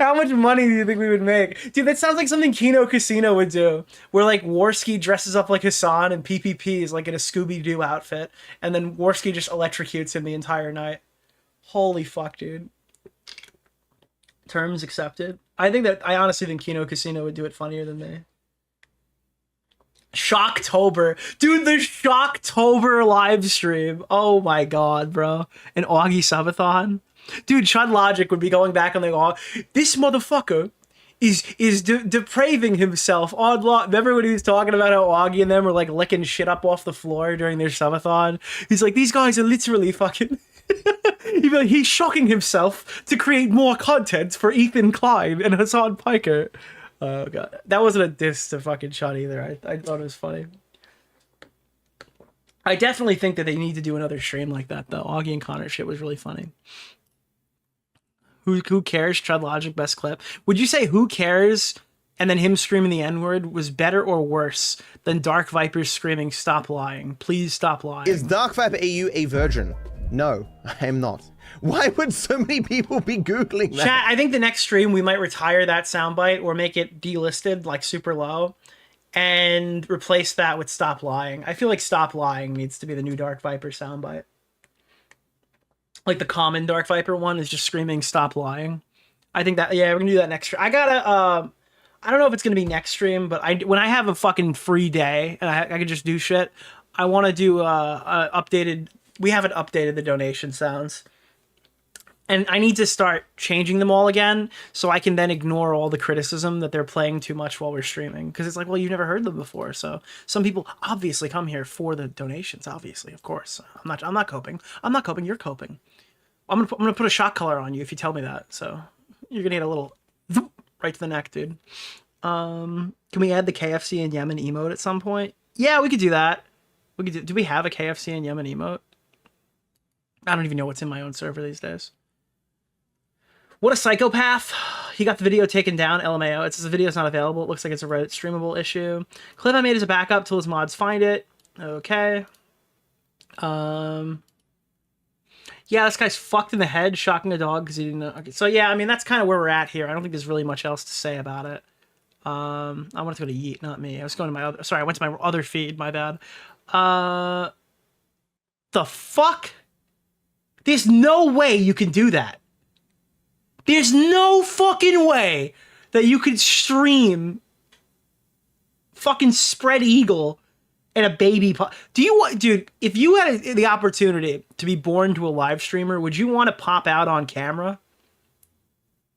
How much money do you think we would make? Dude, that sounds like something Kino Casino would do. Where like Warski dresses up like Hasan and PPP is like in a Scooby-Doo outfit. And then Warski just electrocutes him the entire night. Holy fuck, dude. Terms accepted. I honestly think Kino Casino would do it funnier than me. Shocktober. Dude, the Shocktober live stream. Oh my God, bro. An Augie subathon. Dude, Chud Logic would be going back and like, this motherfucker is depraving himself on lot. Remember when he was talking about how Augie and them were like licking shit up off the floor during their subathon? He's like, these guys are literally fucking... He'd be like, he's shocking himself to create more content for Ethan Klein and Hasan Piker. Oh God, that wasn't a diss to fucking Chud either. I thought it was funny. I definitely think that they need to do another stream like that though. Augie and Connor shit was really funny. Who cares? Chud Logic best clip. Would you say who cares and then him screaming the N-word was better or worse than Dark Viper screaming stop lying? Please stop lying. Is Dark Viper AU a virgin? No, I am not. Why would so many people be Googling that? Chat, I think the next stream we might retire that soundbite or make it delisted, like super low, and replace that with Stop Lying. I feel like Stop Lying needs to be the new Dark Viper soundbite. Like the common Dark Viper one is just screaming Stop Lying. I think that, yeah, we're gonna do that next stream. I gotta, I don't know if it's gonna be next stream, but when I have a fucking free day and I can just do shit, I want to do updated. We haven't updated the donation sounds. And I need to start changing them all again so I can then ignore all the criticism that they're playing too much while we're streaming. Because it's like, well, you've never heard them before. So some people obviously come here for the donations, obviously, of course. I'm not coping. I'm not coping, you're coping. I'm gonna put a shock collar on you if you tell me that. So you're gonna get a little right to the neck, dude. Can we add the KFC in Yemen emote at some point? Yeah, we could do that. We could do we have a KFC in Yemen emote? I don't even know what's in my own server these days. What a psychopath. He got the video taken down, LMAO. It says the video's not available. It looks like it's a Reddit streamable issue. Clip I made as a backup till his mods find it. Okay. Yeah, this guy's fucked in the head, shocking a dog because he didn't know. Okay, so yeah, I mean, that's kind of where we're at here. I don't think there's really much else to say about it. I wanted to go to Yeet, not me. I was going to my other... Sorry, I went to my other feed. My bad. The fuck? There's no way you can do that. There's no fucking way that you could stream fucking Spread Eagle and a baby do you want, dude, if you had the opportunity to be born to a live streamer, would you want to pop out on camera?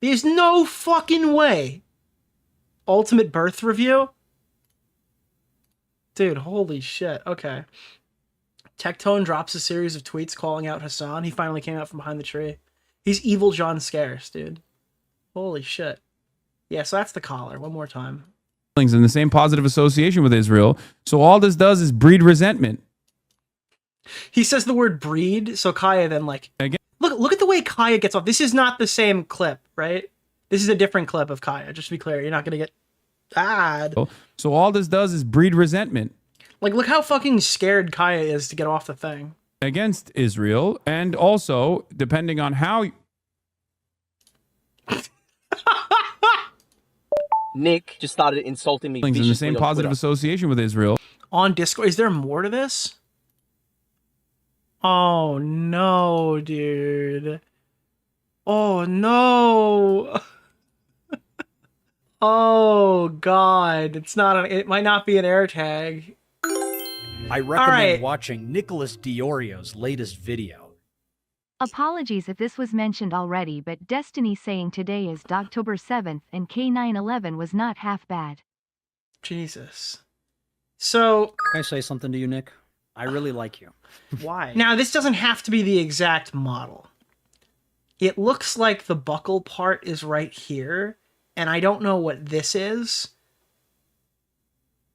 There's no fucking way. Ultimate birth review? Dude, holy shit. Okay. Tectone drops a series of tweets calling out Hasan. He finally came out from behind the tree. He's evil John Scarce, dude. Holy shit. Yeah, so that's the collar. One more time. In the same positive association with Israel. So all this does is breed resentment. He says the word breed, so Kaya then like... Again. Look at the way Kaya gets off. This is not the same clip, right? This is a different clip of Kaya, just to be clear. You're not going to get... So all this does is breed resentment. Like, look how fucking scared Kaya is to get off the thing. Against Israel, and also, depending on how... Nick just started insulting me in the same positive association with Israel. On Discord. Is there more to this? Oh, no, dude. Oh, no. Oh, God. It's not it might not be an air tag. I recommend watching Nicholas DeOrio's latest video. Apologies if this was mentioned already, but Destiny saying today is October 7th and K911 was not half bad. Jesus. So... Can I say something to you, Nick? I really like you. Why? Now, this doesn't have to be the exact model. It looks like the buckle part is right here, and I don't know what this is.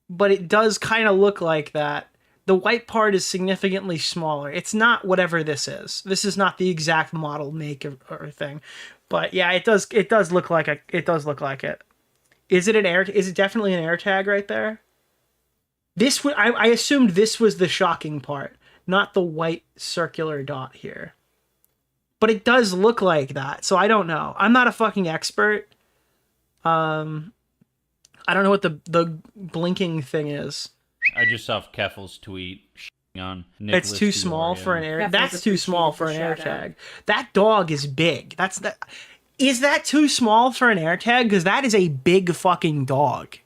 But it does kind of look like that. The white part is significantly smaller. It's not whatever this is. This is not the exact model make or thing. But yeah, it does look like it does look like it. Is it an air? Is it definitely an air tag right there? This I assumed this was the shocking part, not the white circular dot here. But it does look like that. So I don't know. I'm not a fucking expert. I don't know what the blinking thing is. I just saw Keffel's tweet on Nicholas It's too small for an air. That's too small for an air tag. That dog is big. Is that too small for an air tag? Because that is a big fucking dog.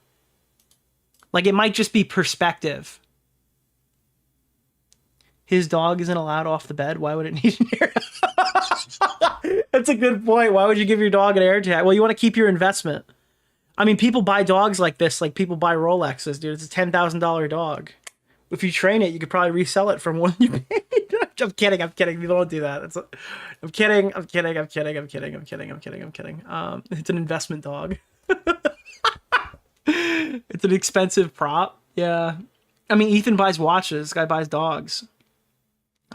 Like, it might just be perspective. His dog isn't allowed off the bed. Why would it need an air tag? That's a good point. Why would you give your dog an air tag? Well, you want to keep your investment. I mean, people buy dogs like this, like people buy Rolexes, dude. It's a $10,000 dog. If you train it, you could probably resell it for more than you paid. I'm kidding. You don't do that. I'm kidding. It's an investment dog. It's an expensive prop. Yeah. I mean, Ethan buys watches. This guy buys dogs.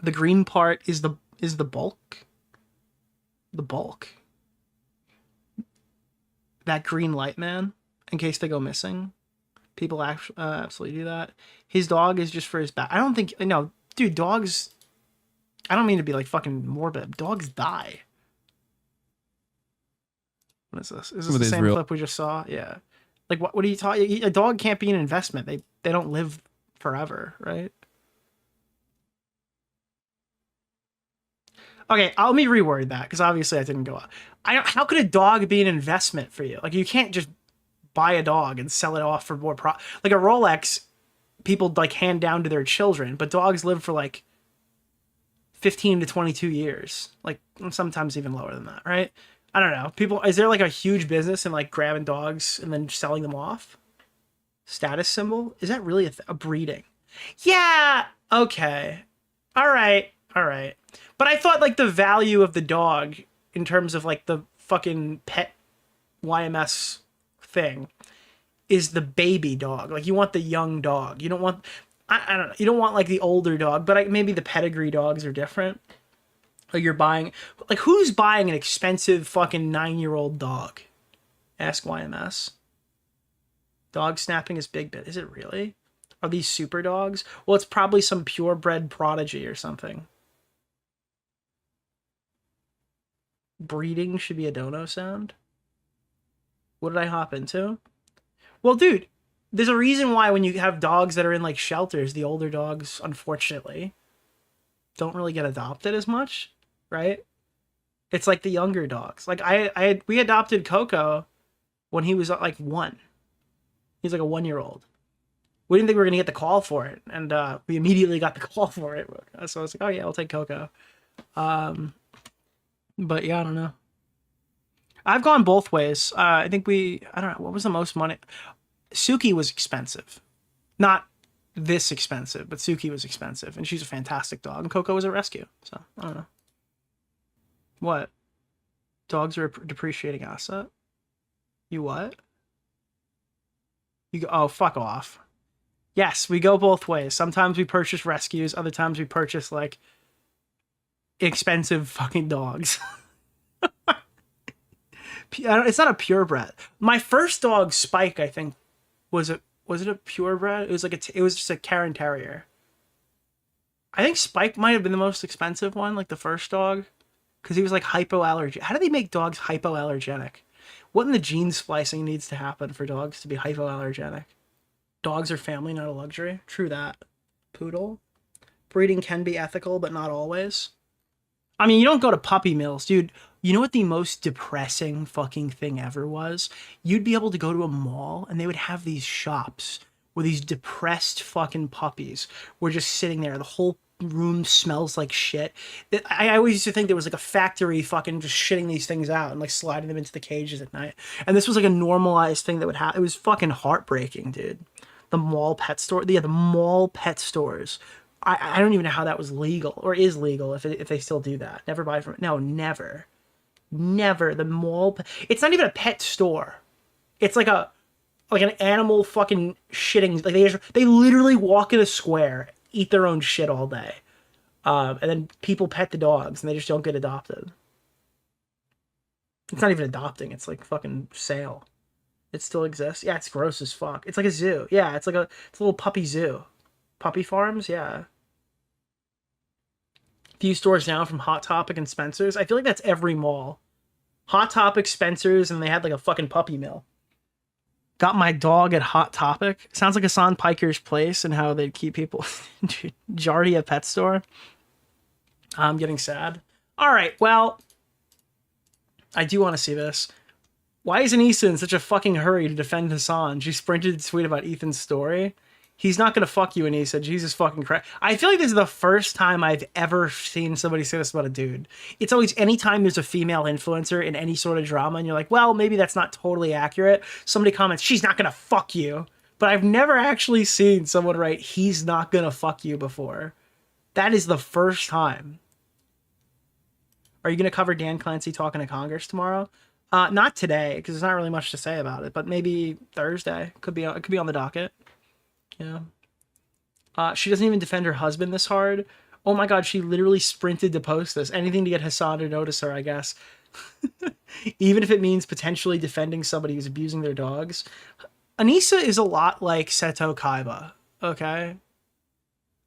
The green part is the bulk. The bulk. That green light man, in case they go missing. People absolutely do that. His dog is just for his back. I don't think... No, dude, dogs I don't mean to be like fucking morbid. Dogs die. What is this? Is this the same clip we just saw? Yeah. Like what are you talking? A dog can't be an investment. They don't live forever, right? Okay, let me reword that because obviously I didn't go up. How could a dog be an investment for you? Like you can't just buy a dog and sell it off for more like a Rolex. People like hand down to their children, but dogs live for like 15 to 22 years, like sometimes even lower than that, right? I don't know. People, is there like a huge business in like grabbing dogs and then selling them off? Status symbol? Is that really a breeding? Yeah. Okay. All right. But I thought like the value of the dog in terms of like the fucking pet YMS thing is the baby dog. Like you want the young dog. You don't want, I don't know. You don't want like the older dog, but maybe the pedigree dogs are different. Like you're buying, like who's buying an expensive fucking 9-year-old dog? Ask YMS. Dog snapping is big bit. Is it really? Are these super dogs? Well, it's probably some purebred prodigy or something. Breeding should be a dono sound. What did I hop into? Well, dude, there's a reason why when you have dogs that are in like shelters, the older dogs, unfortunately, don't really get adopted as much, right? It's like the younger dogs. Like we adopted Coco when he was like 1. He's like a 1-year-old. We didn't think we were gonna get the call for it, and we immediately got the call for it. So I was like, oh yeah, I'll take Coco. But yeah, I don't know. I've gone both ways. I think I don't know, what was the most money? Suki was expensive. Not this expensive, but Suki was expensive, and she's a fantastic dog, and Coco was a rescue, so I don't know. What? Dogs are a depreciating asset? You what? You go, oh, fuck off. Yes, we go both ways. Sometimes we purchase rescues, other times we purchase, like, expensive fucking dogs. It's not a purebred. My first dog, Spike, I think, was it a purebred? It was like it was just a Karen Terrier. I think Spike might have been the most expensive one, like the first dog, because he was like hypoallergenic. How do they make dogs hypoallergenic? What in the gene splicing needs to happen for dogs to be hypoallergenic? Dogs are family, not a luxury. True that. Poodle. Breeding can be ethical, but not always. I mean, you don't go to puppy mills, dude. You know what the most depressing fucking thing ever was? You'd be able to go to a mall and they would have these shops where these depressed fucking puppies were just sitting there. The whole room smells like shit. I always used to think there was like a factory fucking just shitting these things out and like sliding them into the cages at night. And this was like a normalized thing that would happen. It was fucking heartbreaking, dude. The mall pet store. Yeah, the mall pet stores. I don't even know how that was legal or is legal if they still do that. Never buy from it. No, never. Never. The mall. It's not even a pet store. It's like an animal fucking shitting. Like they literally walk in a square, eat their own shit all day, and then people pet the dogs and they just don't get adopted. It's not even adopting. It's like fucking sale. It still exists. Yeah, it's gross as fuck. It's like a zoo. Yeah, it's a little puppy zoo. Puppy farms. Yeah. Few stores down from Hot Topic and Spencer's. I feel like that's every mall. Hot Topic, Spencer's, and they had like a fucking puppy mill. Got my dog at Hot Topic. Sounds like Hasan Piker's place and how they'd keep people. Jardia Pet Store. I'm getting sad. All right, well, I do want to see this. Why is Anisa in such a fucking hurry to defend Hasan? She sprinted to tweet about Ethan's story. He's not gonna fuck you, Anisa. Jesus fucking Christ. I feel like this is the first time I've ever seen somebody say this about a dude. It's always anytime there's a female influencer in any sort of drama and you're like, well, maybe that's not totally accurate. Somebody comments, she's not gonna fuck you. But I've never actually seen someone write, he's not gonna fuck you before. That is the first time. Are you gonna cover Dan Clancy talking to Congress tomorrow? Not today, because there's not really much to say about it, but maybe Thursday. It could be on the docket. Yeah. She doesn't even defend her husband this hard. Oh my god, she literally sprinted to post this. Anything to get Hasan to notice her, I guess. Even if it means potentially defending somebody who's abusing their dogs. Anisa is a lot like Seto Kaiba, okay?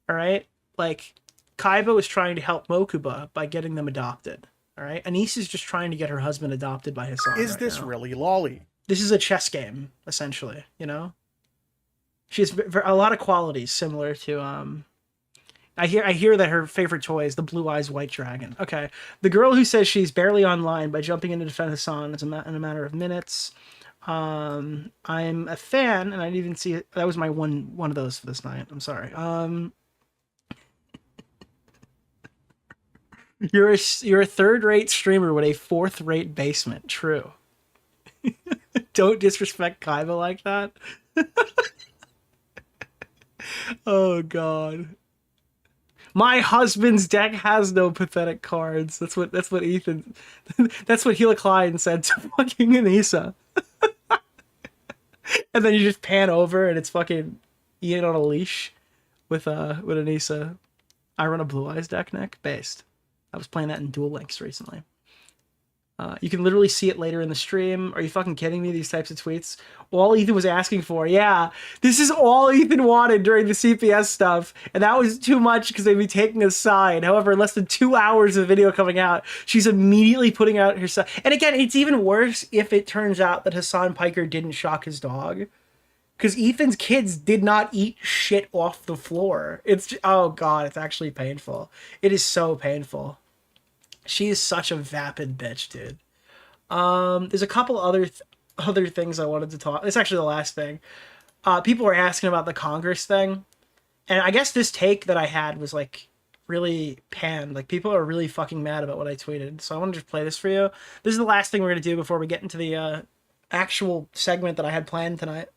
Alright? Like, Kaiba is trying to help Mokuba by getting them adopted. All right, Anisa's just trying to get her husband adopted by Hasan. Is this really lolly? This is a chess game, essentially. You know, she has a lot of qualities similar to I hear that her favorite toy is the Blue Eyes White Dragon. Okay, the girl who says she's barely online by jumping in to defend Hasan in a matter of minutes. I'm a fan, and I didn't even see it. That was my one of those for this night. I'm sorry. You're a third-rate streamer with a fourth-rate basement. True. Don't disrespect Kaiba like that. Oh God. My husband's deck has no pathetic cards. That's what Ethan. That's what Hila Klein said to fucking Anisa. And then you just pan over and it's fucking Ian on a leash with Anisa. I run a Blue Eyes deck, Nick, based. I was playing that in Duel Links recently. You can literally see it later in the stream. Are you fucking kidding me? These types of tweets. All Ethan was asking for. Yeah, this is all Ethan wanted during the CPS stuff. And that was too much because they'd be taking a side. However, in less than 2 hours of video coming out, she's immediately putting out her side. And again, it's even worse if it turns out that Hasan Piker didn't shock his dog. Because Ethan's kids did not eat shit off the floor. It's, oh God, it's actually painful. It is so painful. She is such a vapid bitch, dude. There's a couple other things I wanted to talk. It's actually the last thing. People were asking about the Congress thing, and I guess this take that I had was like really panned. Like people are really fucking mad about what I tweeted. So I want to just play this for you. This is the last thing we're gonna do before we get into the actual segment that I had planned tonight.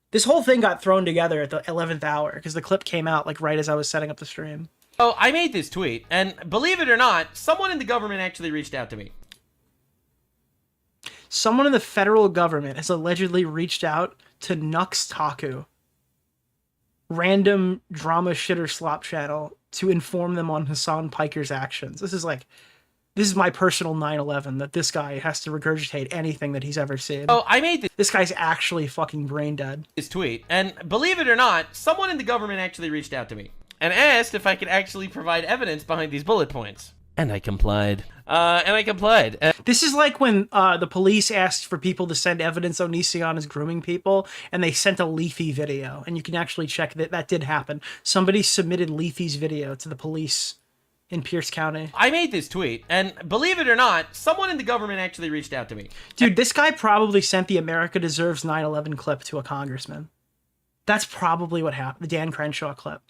This whole thing got thrown together at the 11th hour because the clip came out like right as I was setting up the stream. Oh, I made this tweet, and believe it or not, someone in the government actually reached out to me. Someone in the federal government has allegedly reached out to Nux Contacted, random drama shitter slop channel, to inform them on Hasan Piker's actions. This is my personal 9/11 that this guy has to regurgitate anything that he's ever seen. Oh, I made this guy's actually fucking brain dead. This tweet, and believe it or not, someone in the government actually reached out to me and asked if I could actually provide evidence behind these bullet points. And I complied. This is like when the police asked for people to send evidence Onision is grooming people, and they sent a Leafy video. And you can actually check that that did happen. Somebody submitted Leafy's video to the police in Pierce County. I made this tweet, and believe it or not, someone in the government actually reached out to me. Dude, this guy probably sent the America Deserves 9/11 clip to a congressman. That's probably what happened. The Dan Crenshaw clip.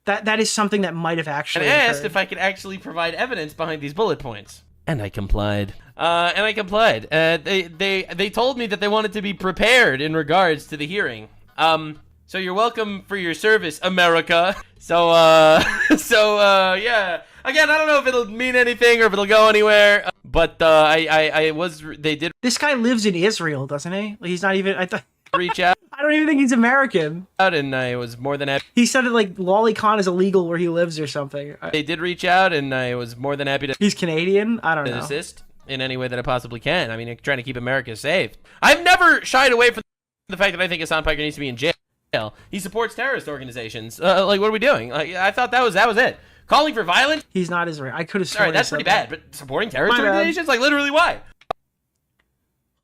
That is something that might have actually and asked occurred. if I could actually provide evidence behind these bullet points. And I complied. They told me that they wanted to be prepared in regards to the hearing. So you're welcome for your service, America. Yeah. Again, I don't know if it'll mean anything or if it'll go anywhere. But they did. This guy lives in Israel, doesn't he? He's not even. Reach out. I don't even think he's American. And I was more than happy. He said that like lolicon is illegal where he lives or something. They did reach out, and I was more than happy to. He's Canadian. I don't know. Assist in any way that I possibly can. I mean, trying to keep America safe. I've never shied away from the fact that I think Hasan Piker needs to be in jail. He supports terrorist organizations. Like, what are we doing? Like, I thought that was it. Calling for violence. He's not Israeli. I could have. Sorry, that's pretty bad. But supporting terrorist organizations, like literally, why?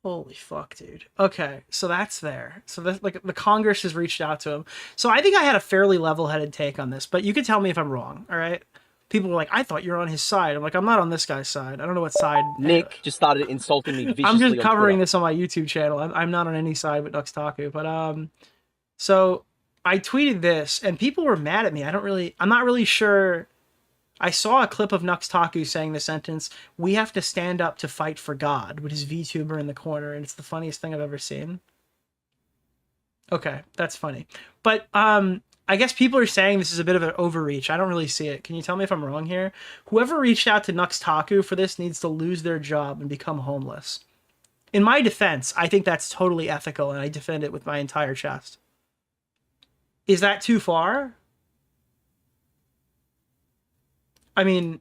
Holy fuck, dude. Okay, so that's there. So that's like the Congress has reached out to him. So I think I had a fairly level-headed take on this, but you can tell me if I'm wrong, all right? People were like, I thought you were on his side. I'm like, I'm not on this guy's side. I don't know what side. Nick just started insulting me viciously. I'm just on covering Twitter. this on my YouTube channel. I'm not on any side with Nux Contacted, but so I tweeted this and people were mad at me. I'm not really sure. I saw a clip of Nux Contacted saying the sentence, "We have to stand up to fight for God," with his VTuber in the corner, and it's the funniest thing I've ever seen. Okay, that's funny. But I guess people are saying this is a bit of an overreach. I don't really see it. Can you tell me if I'm wrong here? Whoever reached out to Nux Contacted for this needs to lose their job and become homeless. In my defense, I think that's totally ethical, and I defend it with my entire chest. Is that too far? I mean,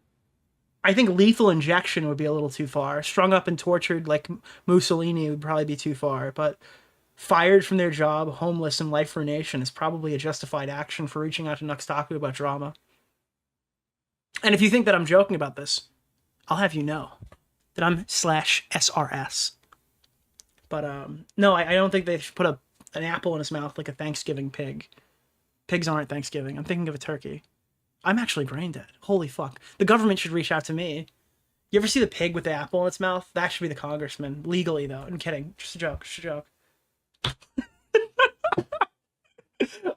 I think lethal injection would be a little too far. Strung up and tortured like Mussolini would probably be too far. But fired from their job, homeless, and life for a nation is probably a justified action for reaching out to Nux Contacted about drama. And if you think that I'm joking about this, I'll have you know that I'm /SRS. But no, I don't think they should put an apple in his mouth like a Thanksgiving pig. Pigs aren't Thanksgiving. I'm thinking of a turkey. I'm actually brain dead. Holy fuck. The government should reach out to me. You ever see the pig with the apple in its mouth? That should be the congressman. Legally, though. I'm kidding. Just a joke. Just a joke.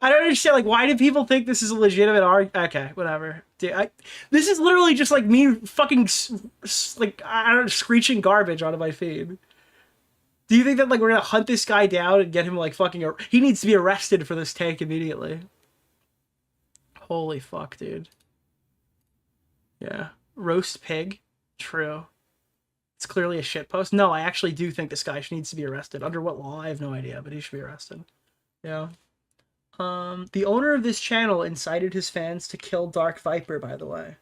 I don't understand. Like, why do people think this is a legitimate argument? Okay, whatever. Dude, this is literally just like me fucking, like, I don't know, screeching garbage onto my feed. Do you think that, like, we're gonna hunt this guy down and get him, like, fucking... He needs to be arrested for this take immediately. Holy fuck, dude. Yeah. Roast pig. True. It's clearly a shitpost. No, I actually do think this guy needs to be arrested. Under what law? I have no idea, but he should be arrested. Yeah. The owner of this channel incited his fans to kill Dark Viper, by the way.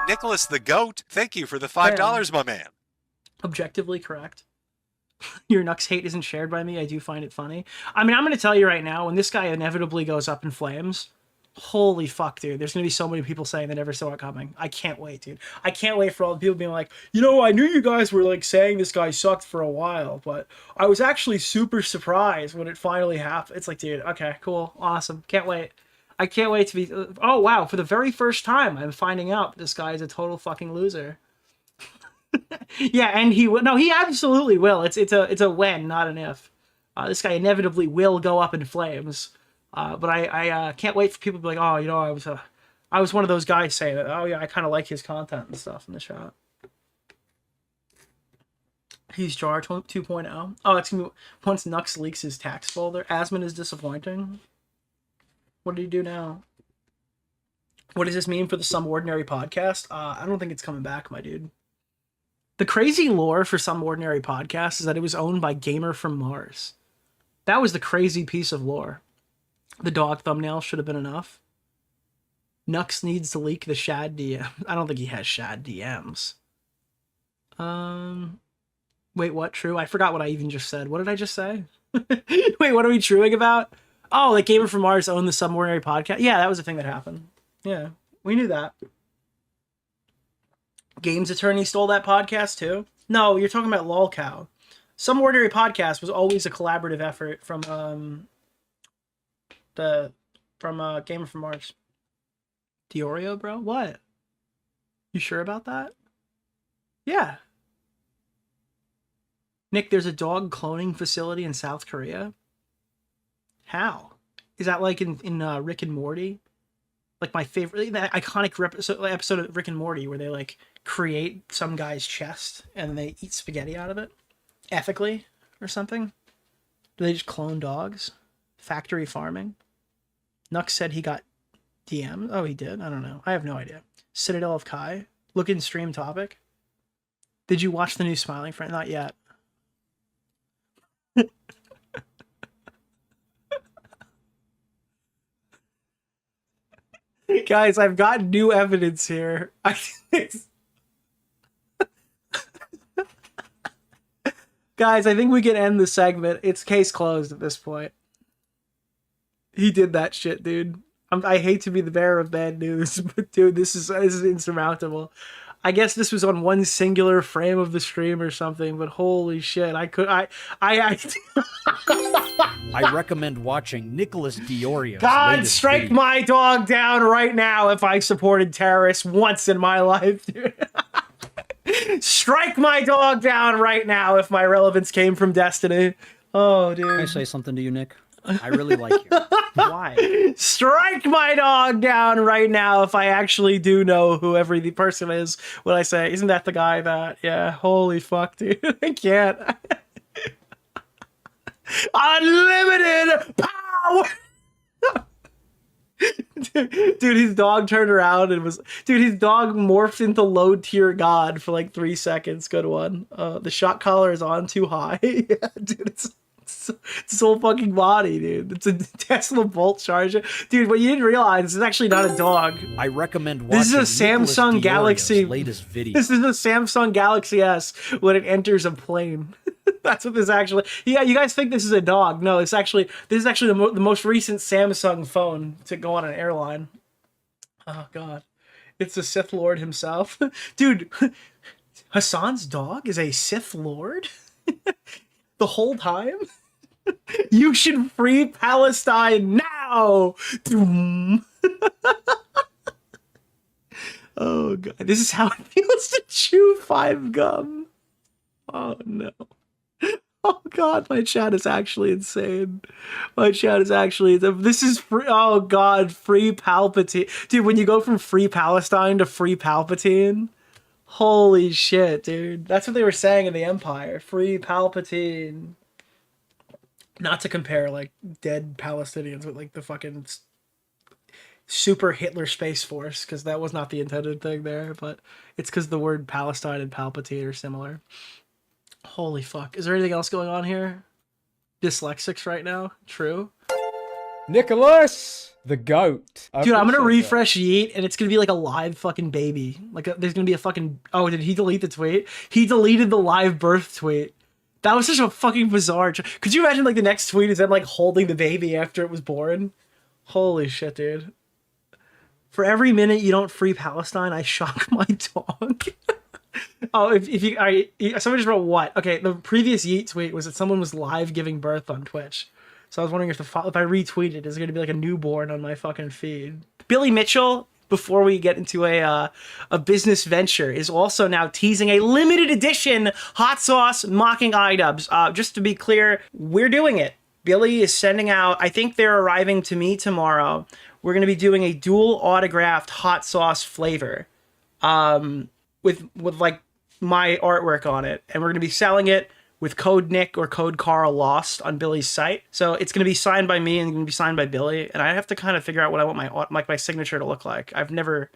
Nicholas the Goat, thank you for the $5, my man. Objectively correct. Your Nux hate isn't shared by me. I do find it funny. I mean, I'm going to tell you right now, when this guy inevitably goes up in flames, holy fuck, dude. There's going to be so many people saying they never saw it coming. I can't wait, dude. I can't wait for all the people being like, you know, I knew you guys were, like, saying this guy sucked for a while, but I was actually super surprised when it finally happened. It's like, dude, okay, cool, awesome. Can't wait. I can't wait to be... Oh, wow, for the very first time, I'm finding out this guy is a total fucking loser. Yeah, and he will. No, he absolutely will. It's a when, not an if. This guy inevitably will go up in flames. But I can't wait for people to be like, oh, you know, I was one of those guys saying that. Oh yeah, I kind of like his content and stuff in the chat. He's Jar 2.0. Oh, it's gonna be once Nux leaks his tax folder. Asmon is disappointing. What did he do now? What does this mean for the Some Ordinary podcast? I don't think it's coming back, my dude. The crazy lore for Some Ordinary podcast is that it was owned by Gamer from Mars. That was the crazy piece of lore. The dog thumbnail should have been enough. Nux needs to leak the Shad DM. I don't think he has Shad DMs. Wait, what? True? I forgot what I even just said. What did I just say? Wait, what are we truing about? Oh, like Gamer from Mars owned the Some Ordinary podcast? Yeah, that was a thing that happened. Yeah, we knew that. Games Attorney stole that podcast too? No, you're talking about LolCow. Some Ordinary Podcast was always a collaborative effort from Gamer from Mars. DeOrio, bro? What? You sure about that? Yeah. Nick, there's a dog cloning facility in South Korea. How? Is that like in Rick and Morty? Like my favorite, that iconic episode of Rick and Morty where they like create some guy's chest and they eat spaghetti out of it, ethically or something. Do they just clone dogs? Factory farming. Nux said he got DM'd. Oh, he did? I don't know. I have no idea. Citadel of Kai. Look in stream topic. Did you watch the new Smiling Friend? Not yet. Guys, I've got new evidence here. Guys, I think we can end the segment. It's case closed at this point. He did that shit, dude. I hate to be the bearer of bad news, but dude, this is insurmountable. I guess this was on one singular frame of the stream or something, but holy shit, I recommend watching Nicholas DeOrio. God, strike video. my dog down right now if I supported terrorists once in my life, dude. Strike my dog down right now if my relevance came from Destiny. Oh, dude. Can I say something to you, Nick? I really like you. Why? Strike my dog down right now if I actually do know whoever the person is. What I say? Isn't that the guy that... Yeah, holy fuck, dude. I can't. Unlimited power! Dude, his dog turned around and was... Dude, his dog morphed into low tier god for like 3 seconds. Good one. The shot collar is on too high. Yeah, dude, it's his whole fucking body, dude. It's a Tesla Bolt charger. Dude, what you didn't realize, this is actually not a dog. I recommend watching This is a Samsung Galaxy. Latest video. This is a Samsung Galaxy S when it enters a plane. That's what this actually... Yeah, you guys think this is a dog. No, this is actually the most recent Samsung phone to go on an airline. Oh, God. It's the Sith Lord himself. Dude, Hasan's dog is a Sith Lord? The whole time? You should free Palestine now! Oh, God. This is how it feels to chew 5 gum. Oh, no. Oh, God. My chat is actually insane. My chat is actually... This is free... Oh, God. Free Palpatine. Dude, when you go from free Palestine to free Palpatine... Holy shit, dude. That's what they were saying in the Empire. Free Palpatine. Not to compare, like, dead Palestinians with, like, the fucking... super Hitler Space Force, because that was not the intended thing there, but it's because the word Palestine and Palpatine are similar. Holy fuck. Is there anything else going on here? Dyslexics right now? True. Nicholas, the goat. Dude, I'm gonna refresh Yeet, and it's gonna be like a live fucking baby. Like, there's gonna be a fucking... Oh, did he delete the tweet? He deleted the live birth tweet. That was such a fucking bizarre... Could you imagine, like, the next tweet is them, like, holding the baby after it was born? Holy shit, dude. For every minute you don't free Palestine, I shock my dog. Oh, if you... someone just wrote what? Okay, the previous Yeet tweet was that someone was live giving birth on Twitch. So I was wondering if if I retweeted, is it going to be like a newborn on my fucking feed? Billy Mitchell, before we get into a business venture, is also now teasing a limited edition hot sauce mocking iDubbbz. Just to be clear, we're doing it. Billy is sending out... I think they're arriving to me tomorrow. We're going to be doing a dual autographed hot sauce flavor with like my artwork on it. And we're going to be selling it with code Nick or code Carl Lost on Billy's site. So it's going to be signed by me and going to be signed by Billy. And I have to kind of figure out what I want my signature to look like. I've never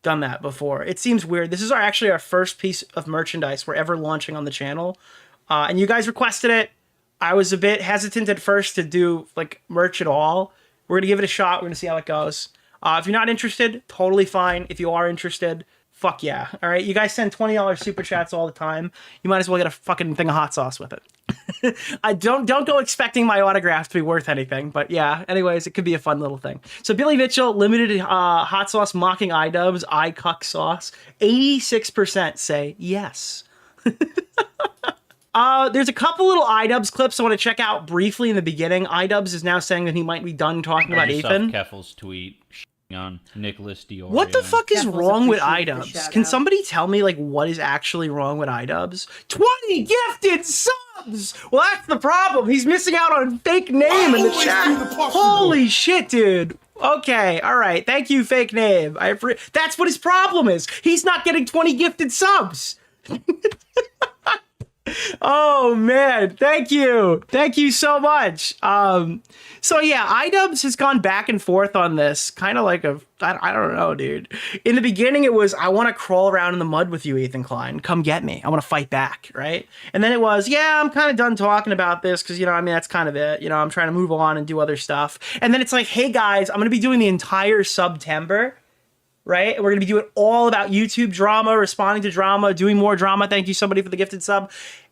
done that before. It seems weird. This is actually our first piece of merchandise we're ever launching on the channel. And you guys requested it. I was a bit hesitant at first to do like merch at all. We're going to give it a shot. We're going to see how it goes. If you're not interested, totally fine. If you are interested, fuck yeah. All right. You guys send $20 super chats all the time. You might as well get a fucking thing of hot sauce with it. I don't go expecting my autograph to be worth anything, but yeah. Anyways, it could be a fun little thing. So Billy Mitchell, limited hot sauce mocking iDubbbz, iCuck sauce. 86% say yes. There's a couple little iDubbbz clips I want to check out briefly in the beginning. iDubbbz is now saying that he might be done talking about Ethan. Keffel's tweet on Nicholas DeOrio. What the fuck is wrong with iDubbbz? Can somebody tell me, like, what is actually wrong with iDubbbz? 20 gifted subs! Well, that's the problem. He's missing out on fake name in the chat. Holy shit, dude. Okay, all right. Thank you, fake name. That's what his problem is. He's not getting 20 gifted subs. Oh man, thank you so much. So yeah, iDubbbz has gone back and forth on this, kind of like I don't know, dude. In the beginning it was, I want to crawl around in the mud with you, Ethan Klein, come get me, I want to fight back, right? And then it was, yeah, I'm kind of done talking about this because, you know, I mean, that's kind of it, you know, I'm trying to move on and do other stuff. And then it's like, hey guys, I'm gonna be doing the entire September, right? We're going to be doing all about YouTube drama, responding to drama, doing more drama. Thank you, somebody, for the gifted sub.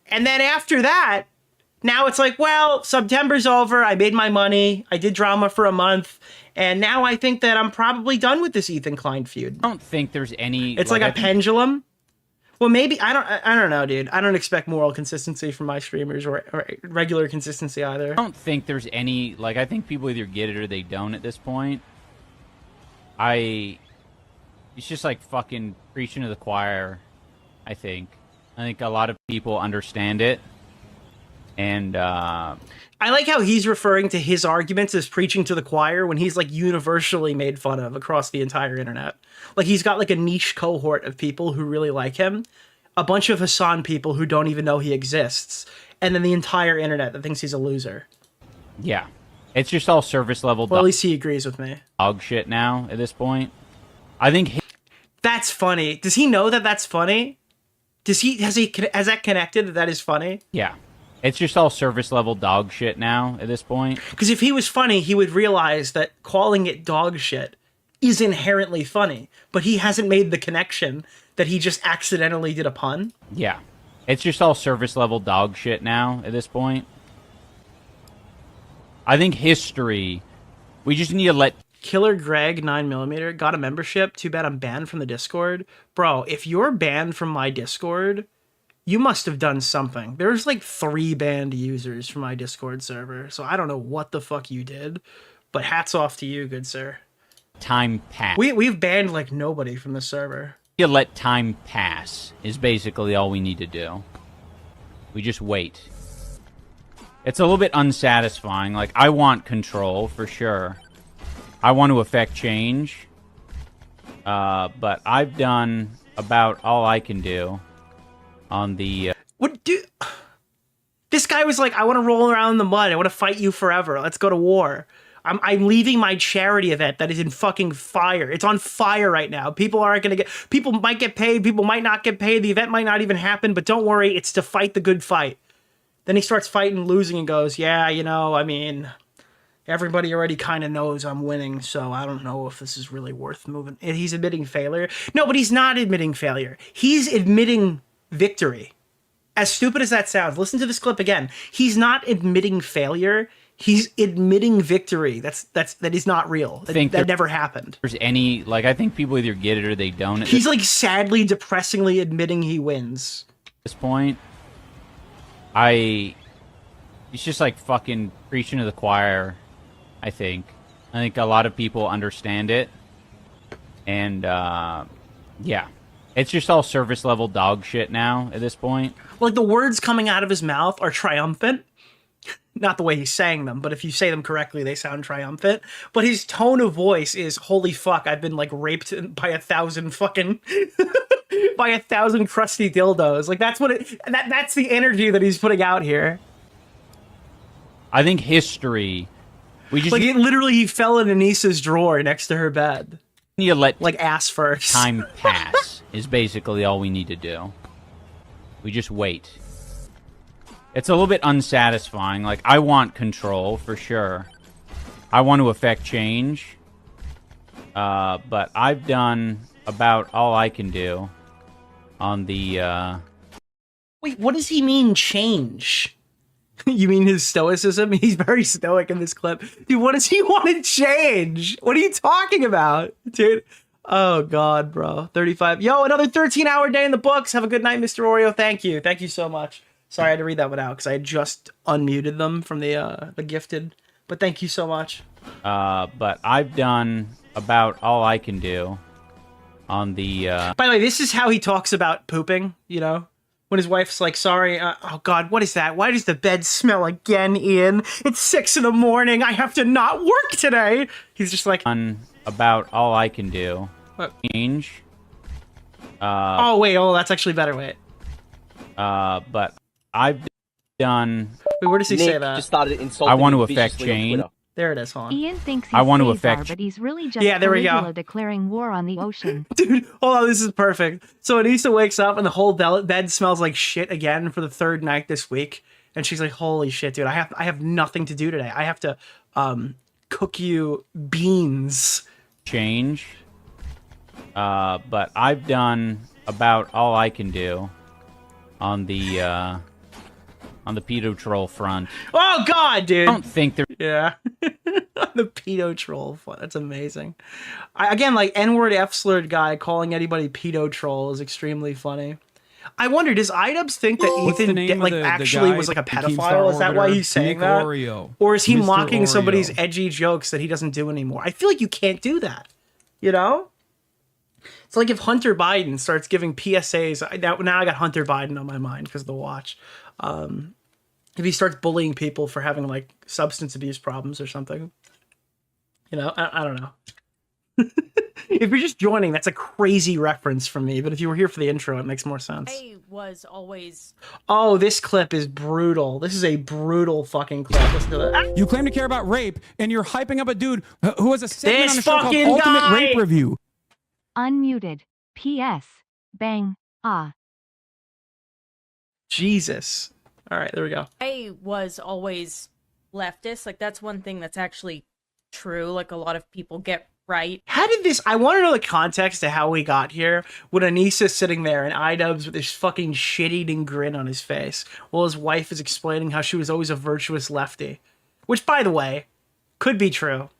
And then after that, now it's like, well, September's over. I made my money. I did drama for a month. And now I think that I'm probably done with this Ethan Klein feud. I don't think there's any... It's like a pendulum. Well, maybe, I don't know, dude. I don't expect moral consistency from my streamers or regular consistency either. I don't think there's any, like, I think people either get it or they don't at this point. It's just like fucking preaching to the choir, I think. I think a lot of people understand it. And I like how he's referring to his arguments as preaching to the choir when he's like universally made fun of across the entire internet. Like he's got like a niche cohort of people who really like him, a bunch of Hasan people who don't even know he exists, and then the entire internet that thinks he's a loser. Yeah. It's just all service level. Well, at least he agrees with me. Dog shit now at this point. I think that's funny. Does he know that that's funny? Has that connected that is funny? Yeah. It's just all service level dog shit now at this point. Because if he was funny, he would realize that calling it dog shit is inherently funny, but he hasn't made the connection that he just accidentally did a pun. Yeah. It's just all service level dog shit now at this point. I think history, we just need to let... Killer Greg 9mm got a membership. Too bad I'm banned from the Discord. Bro, if you're banned from my Discord, you must have done something. There's like 3 banned users from my Discord server, so I don't know what the fuck you did, but hats off to you, good sir. Time pass. We've banned like nobody from the server. You let time pass is basically all we need to do. We just wait. It's a little bit unsatisfying. Like, I want control for sure. I want to affect change. But I've done about all I can do on the... What do... This guy was like, I want to roll around in the mud. I want to fight you forever. Let's go to war. I'm leaving my charity event that is in fucking fire. It's on fire right now. People aren't going to get... People might get paid. People might not get paid. The event might not even happen. But don't worry. It's to fight the good fight. Then he starts fighting, losing, and goes, yeah, you know, I mean... Everybody already kind of knows I'm winning, so I don't know if this is really worth moving. And he's admitting failure. No, but he's not admitting failure. He's admitting victory. As stupid as that sounds, listen to this clip again. He's not admitting failure. He's admitting victory. That is not real. That never happened. There's any, like, I think people either get it or they don't. He's like sadly, depressingly admitting he wins. At this point, it's just like fucking preaching to the choir. I think a lot of people understand it, and yeah, it's just all service level dog shit now at this point. Like, the words coming out of his mouth are triumphant. Not the way he's saying them, but if you say them correctly, they sound triumphant. But his tone of voice is, holy fuck, I've been like raped by 1,000 fucking by 1,000 crusty dildos. Like, that's what that's the energy that he's putting out here. I think history. Literally, he fell in Anisa's drawer next to her bed. You let like ass first. Time pass is basically all we need to do. We just wait. It's a little bit unsatisfying. Like, I want control for sure. I want to affect change. But I've done about all I can do on the. Wait, what does he mean, change? You mean his stoicism? He's very stoic in this clip. Dude, what does he want to change? What are you talking about, dude? Oh, God, bro. 35. Yo, another 13-hour day in the books. Have a good night, Mr. Oreo. Thank you. Thank you so much. Sorry, I had to read that one out because I had just unmuted them from the gifted. But thank you so much. But I've done about all I can do on the... By the way, this is how he talks about pooping, you know? When his wife's like, sorry, oh God, what is that? Why does the bed smell again, Ian? It's 6 a.m. I have to not work today. He's just like... About all I can do. What? Change. Oh, wait, that's actually better, wait. But I've done... Wait, where does he say that? Just started insulting I want to me affect viciously on change. Twitter. There it is, hold on. Ian thinks he's I want to Caesar, affect... but he's really just there we go. Caligula declaring war on the ocean. Dude, hold on, this is perfect. So Anisa wakes up and the whole bed smells like shit again for the 3rd night this week. And she's like, holy shit, dude, I have nothing to do today. I have to cook you beans. Change. But I've done about all I can do on the pedo troll front. Oh God, dude! I don't think there. Yeah, the pedo troll. That's amazing. Again, like N-word F-slurred guy calling anybody pedo troll is extremely funny. I wonder, does iDubbbz think that Ethan actually was like a pedophile? Is that why he's saying that? Or is he mocking somebody's edgy jokes that he doesn't do anymore? I feel like you can't do that. You know? It's like if Hunter Biden starts giving PSAs. Now I got Hunter Biden on my mind because of the watch. If he starts bullying people for having like substance abuse problems or something, you know, I don't know. If you're just joining, that's a crazy reference from me. But if you were here for the intro, it makes more sense. I was always... Oh, this clip is brutal. This is a brutal fucking clip. Listen to that. You claim to care about rape, and you're hyping up a dude who has a segment This on a show called fucking Ultimate guy! Rape Review. Unmuted. P.S. Bang. Ah. Jesus. All right, there we go. I was always leftist. Like, that's one thing that's actually true. Like, a lot of people get right. How did this... I want to know the context to how we got here. When Anisa's sitting there and iDubbbz with this fucking shit-eating grin on his face while his wife is explaining how she was always a virtuous lefty. Which, by the way, could be true.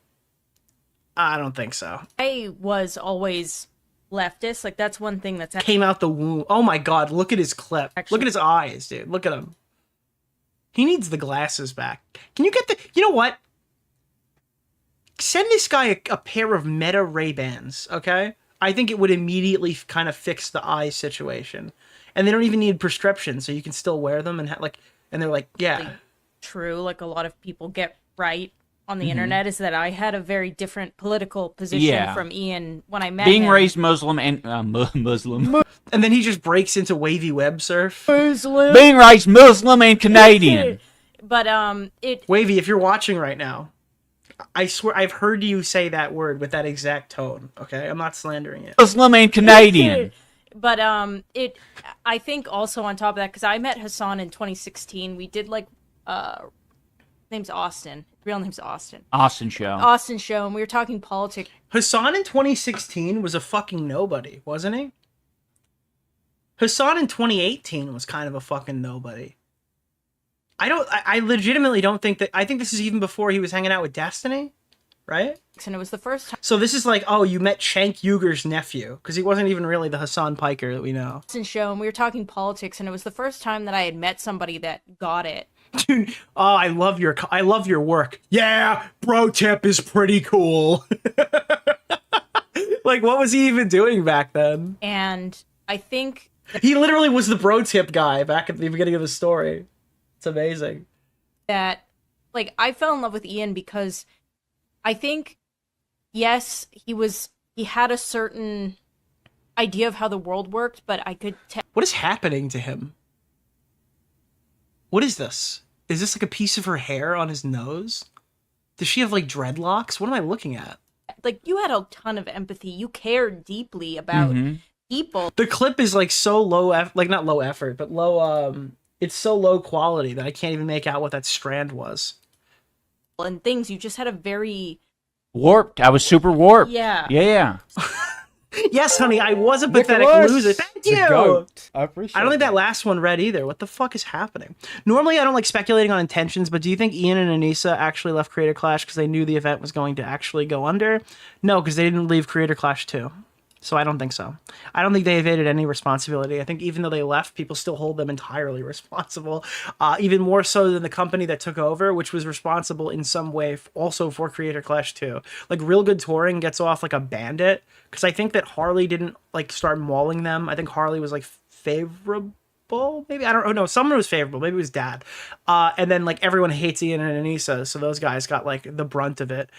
I don't think so. I was always leftist. Like, that's one thing that's Came out the womb. Oh my god, look at his clip. Look at his eyes, dude. Look at him. He needs the glasses back. Can you get the... You know what? Send this guy a pair of Meta Ray-Bans, okay? I think it would immediately kind of fix the eye situation. And they don't even need prescription, so you can still wear them and and they're like, yeah. True, like a lot of people get right on the internet, is that I had a very different political position from Ian when I met Being him. raised Muslim and Muslim. And then he just breaks into wavy web surf. Muslim. Being raised Muslim and Canadian. But Wavy, if you're watching right now, I swear I've heard you say that word with that exact tone, okay? I'm not slandering it. Muslim and Canadian. But I think also on top of that, because I met Hasan in 2016, we did like name's Austin. Real name's Austin. Austin Show. Austin Show, and we were talking politics. Hasan in 2016 was a fucking nobody, wasn't he? Hasan in 2018 was kind of a fucking nobody. I legitimately don't think that... I think this is even before he was hanging out with Destiny, right? And it was the first time... So this is like, oh, you met Cenk Uygur's nephew, because he wasn't even really the Hasan Piker that we know. Austin Show, and we were talking politics, and it was the first time that I had met somebody that got it. Dude, oh, I love your work. Yeah, bro tip is pretty cool. Like, what was he even doing back then? And I think... He literally was the bro tip guy back at the beginning of the story. It's amazing. That, like, I fell in love with Ian because I think, yes, he had a certain idea of how the world worked, but I could tell... What is happening to him? What is this? Is this like a piece of her hair on his nose? Does she have like dreadlocks? What am I looking at? Like, you had a ton of empathy. You cared deeply about people. The clip is like so low, not low effort, but low, it's so low quality that I can't even make out what that strand was. And things, you just had a very... Warped. I was super warped. Yeah. Yeah. Yes, honey, I was a pathetic loser. Thank you. I appreciate. I don't think that last one read either. What the fuck is happening? Normally, I don't like speculating on intentions, but do you think Ian and Anisa actually left Creator Clash because they knew the event was going to actually go under? No, because they didn't leave Creator Clash 2. So I don't think so. I don't think they evaded any responsibility. I think even though they left, people still hold them entirely responsible. Even more so than the company that took over, which was responsible in some way also for Creator Clash 2. Like, Real Good Touring gets off like a bandit, because I think that Harley didn't like start mauling them. I think Harley was like favorable, maybe? I don't know. Someone was favorable. Maybe it was Dad. And then like everyone hates Ian and Anisa, so those guys got like the brunt of it,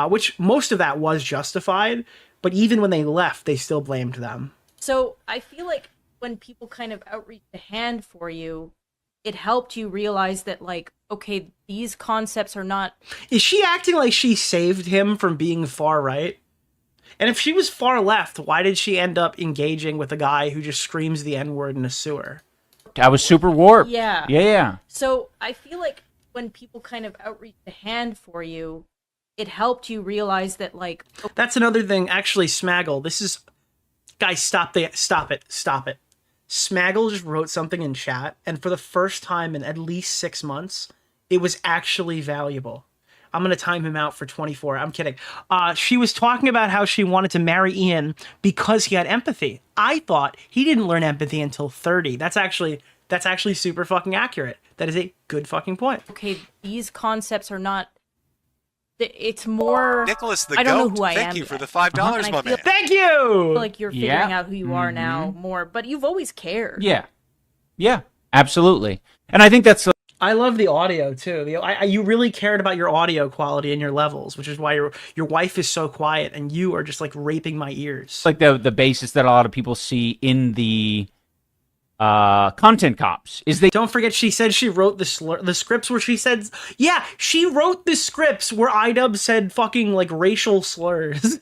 which most of that was justified. But even when they left, they still blamed them. So I feel like when people kind of outreach a hand for you, it helped you realize that, like, okay, these concepts are not... Is she acting like she saved him from being far right? And if she was far left, why did she end up engaging with a guy who just screams the N-word in a sewer? I was super warped. Yeah. Yeah. So I feel like when people kind of outreach a hand for you, it helped you realize that, like... That's another thing. Actually, Smaggle, this is... Guys, stop it. Smaggle just wrote something in chat, and for the first time in at least 6 months, it was actually valuable. I'm going to time him out for 24. I'm kidding. She was talking about how she wanted to marry Ian because he had empathy. I thought he didn't learn empathy until 30. That's actually super fucking accurate. That is a good fucking point. Okay, these concepts are not... It's more... Nicholas the I don't know Goat, who I am. thank you for the $5, my man. Thank you! Like you're figuring out who you are now more, but you've always cared. Yeah, absolutely. And I think that's... I love the audio, too. You really cared about your audio quality and your levels, which is why your wife is so quiet, and you are just, like, raping my ears. Like the basis that a lot of people see in the... content cops is they don't forget she said she wrote the scripts where she said she wrote the scripts where iDubbbz said fucking like racial slurs.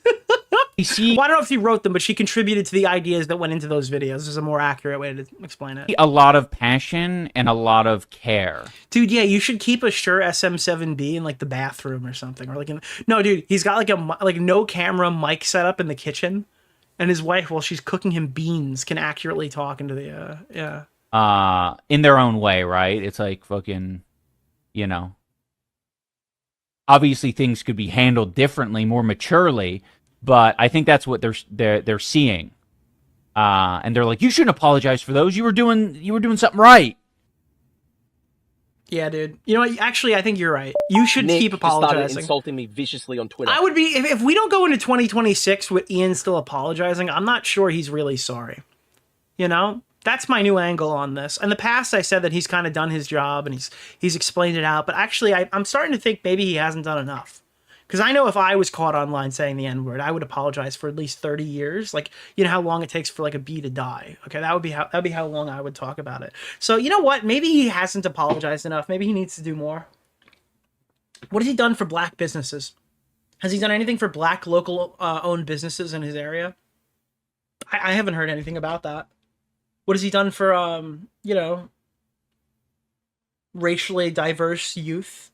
Well, I don't know if she wrote them, but she contributed to the ideas that went into those videos. There's a more accurate way to explain it. A lot of passion and a lot of care. Dude, yeah, you should keep a Shure SM7B in like the bathroom or something, or like no, dude, he's got like no camera mic set up in the kitchen. And his wife, while she's cooking him beans, can accurately talk into the, in their own way, right? It's like fucking, you know. obviously things could be handled differently, more maturely, but I think that's what they're seeing. And they're like, you shouldn't apologize for those. You were doing something right. Yeah, dude. You know what? Actually, I think you're right. You should Nick keep just started apologizing. insulting me viciously on Twitter. I would be if we don't go into 2026 with Ian still apologizing. I'm not sure he's really sorry. You know, that's my new angle on this. In the past, I said that he's kind of done his job and he's explained it out. But actually, I'm starting to think maybe he hasn't done enough. Because I know if I was caught online saying the N-word, I would apologize for at least 30 years. Like, you know how long it takes for like a bee to die. Okay, that'd be how long I would talk about it. So you know what? Maybe he hasn't apologized enough. Maybe he needs to do more. What has he done for black businesses? Has he done anything for black local owned businesses in his area? I haven't heard anything about that. What has he done for you know, racially diverse youth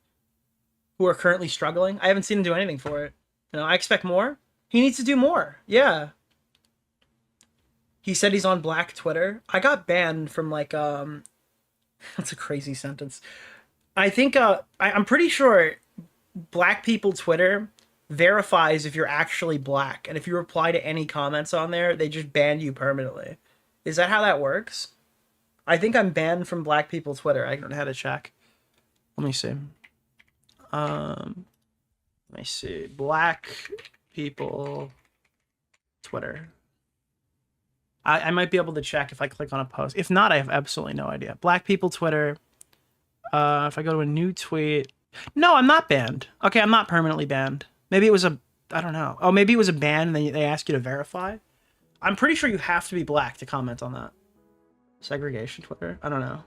who are currently struggling? I haven't seen him do anything for it. You know, I expect more. He needs to do more. Yeah. He said he's on black Twitter. I got banned from like that's a crazy sentence. I think I'm pretty sure black people Twitter verifies if you're actually black, and if you reply to any comments on there, they just ban you permanently. Is that how that works? I think I'm banned from black people Twitter. I don't know how to check. Let me see. Let me see. Black people Twitter. I might be able to check if I click on a post. If not, I have absolutely no idea. Black people Twitter. If I go to a new tweet. No, I'm not banned. Okay, I'm not permanently banned. Maybe it was I don't know. Oh, maybe it was a ban and then they ask you to verify. I'm pretty sure you have to be black to comment on that. Segregation Twitter? I don't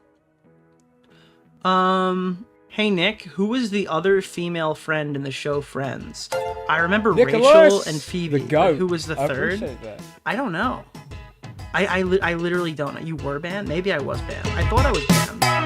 know. Hey Nick, who was the other female friend in the show Friends? I remember Nicholas, Rachel and Phoebe. the goat. Who was the I third? appreciate that. I don't know. I literally don't know. You were banned? Maybe I was banned. I thought I was banned.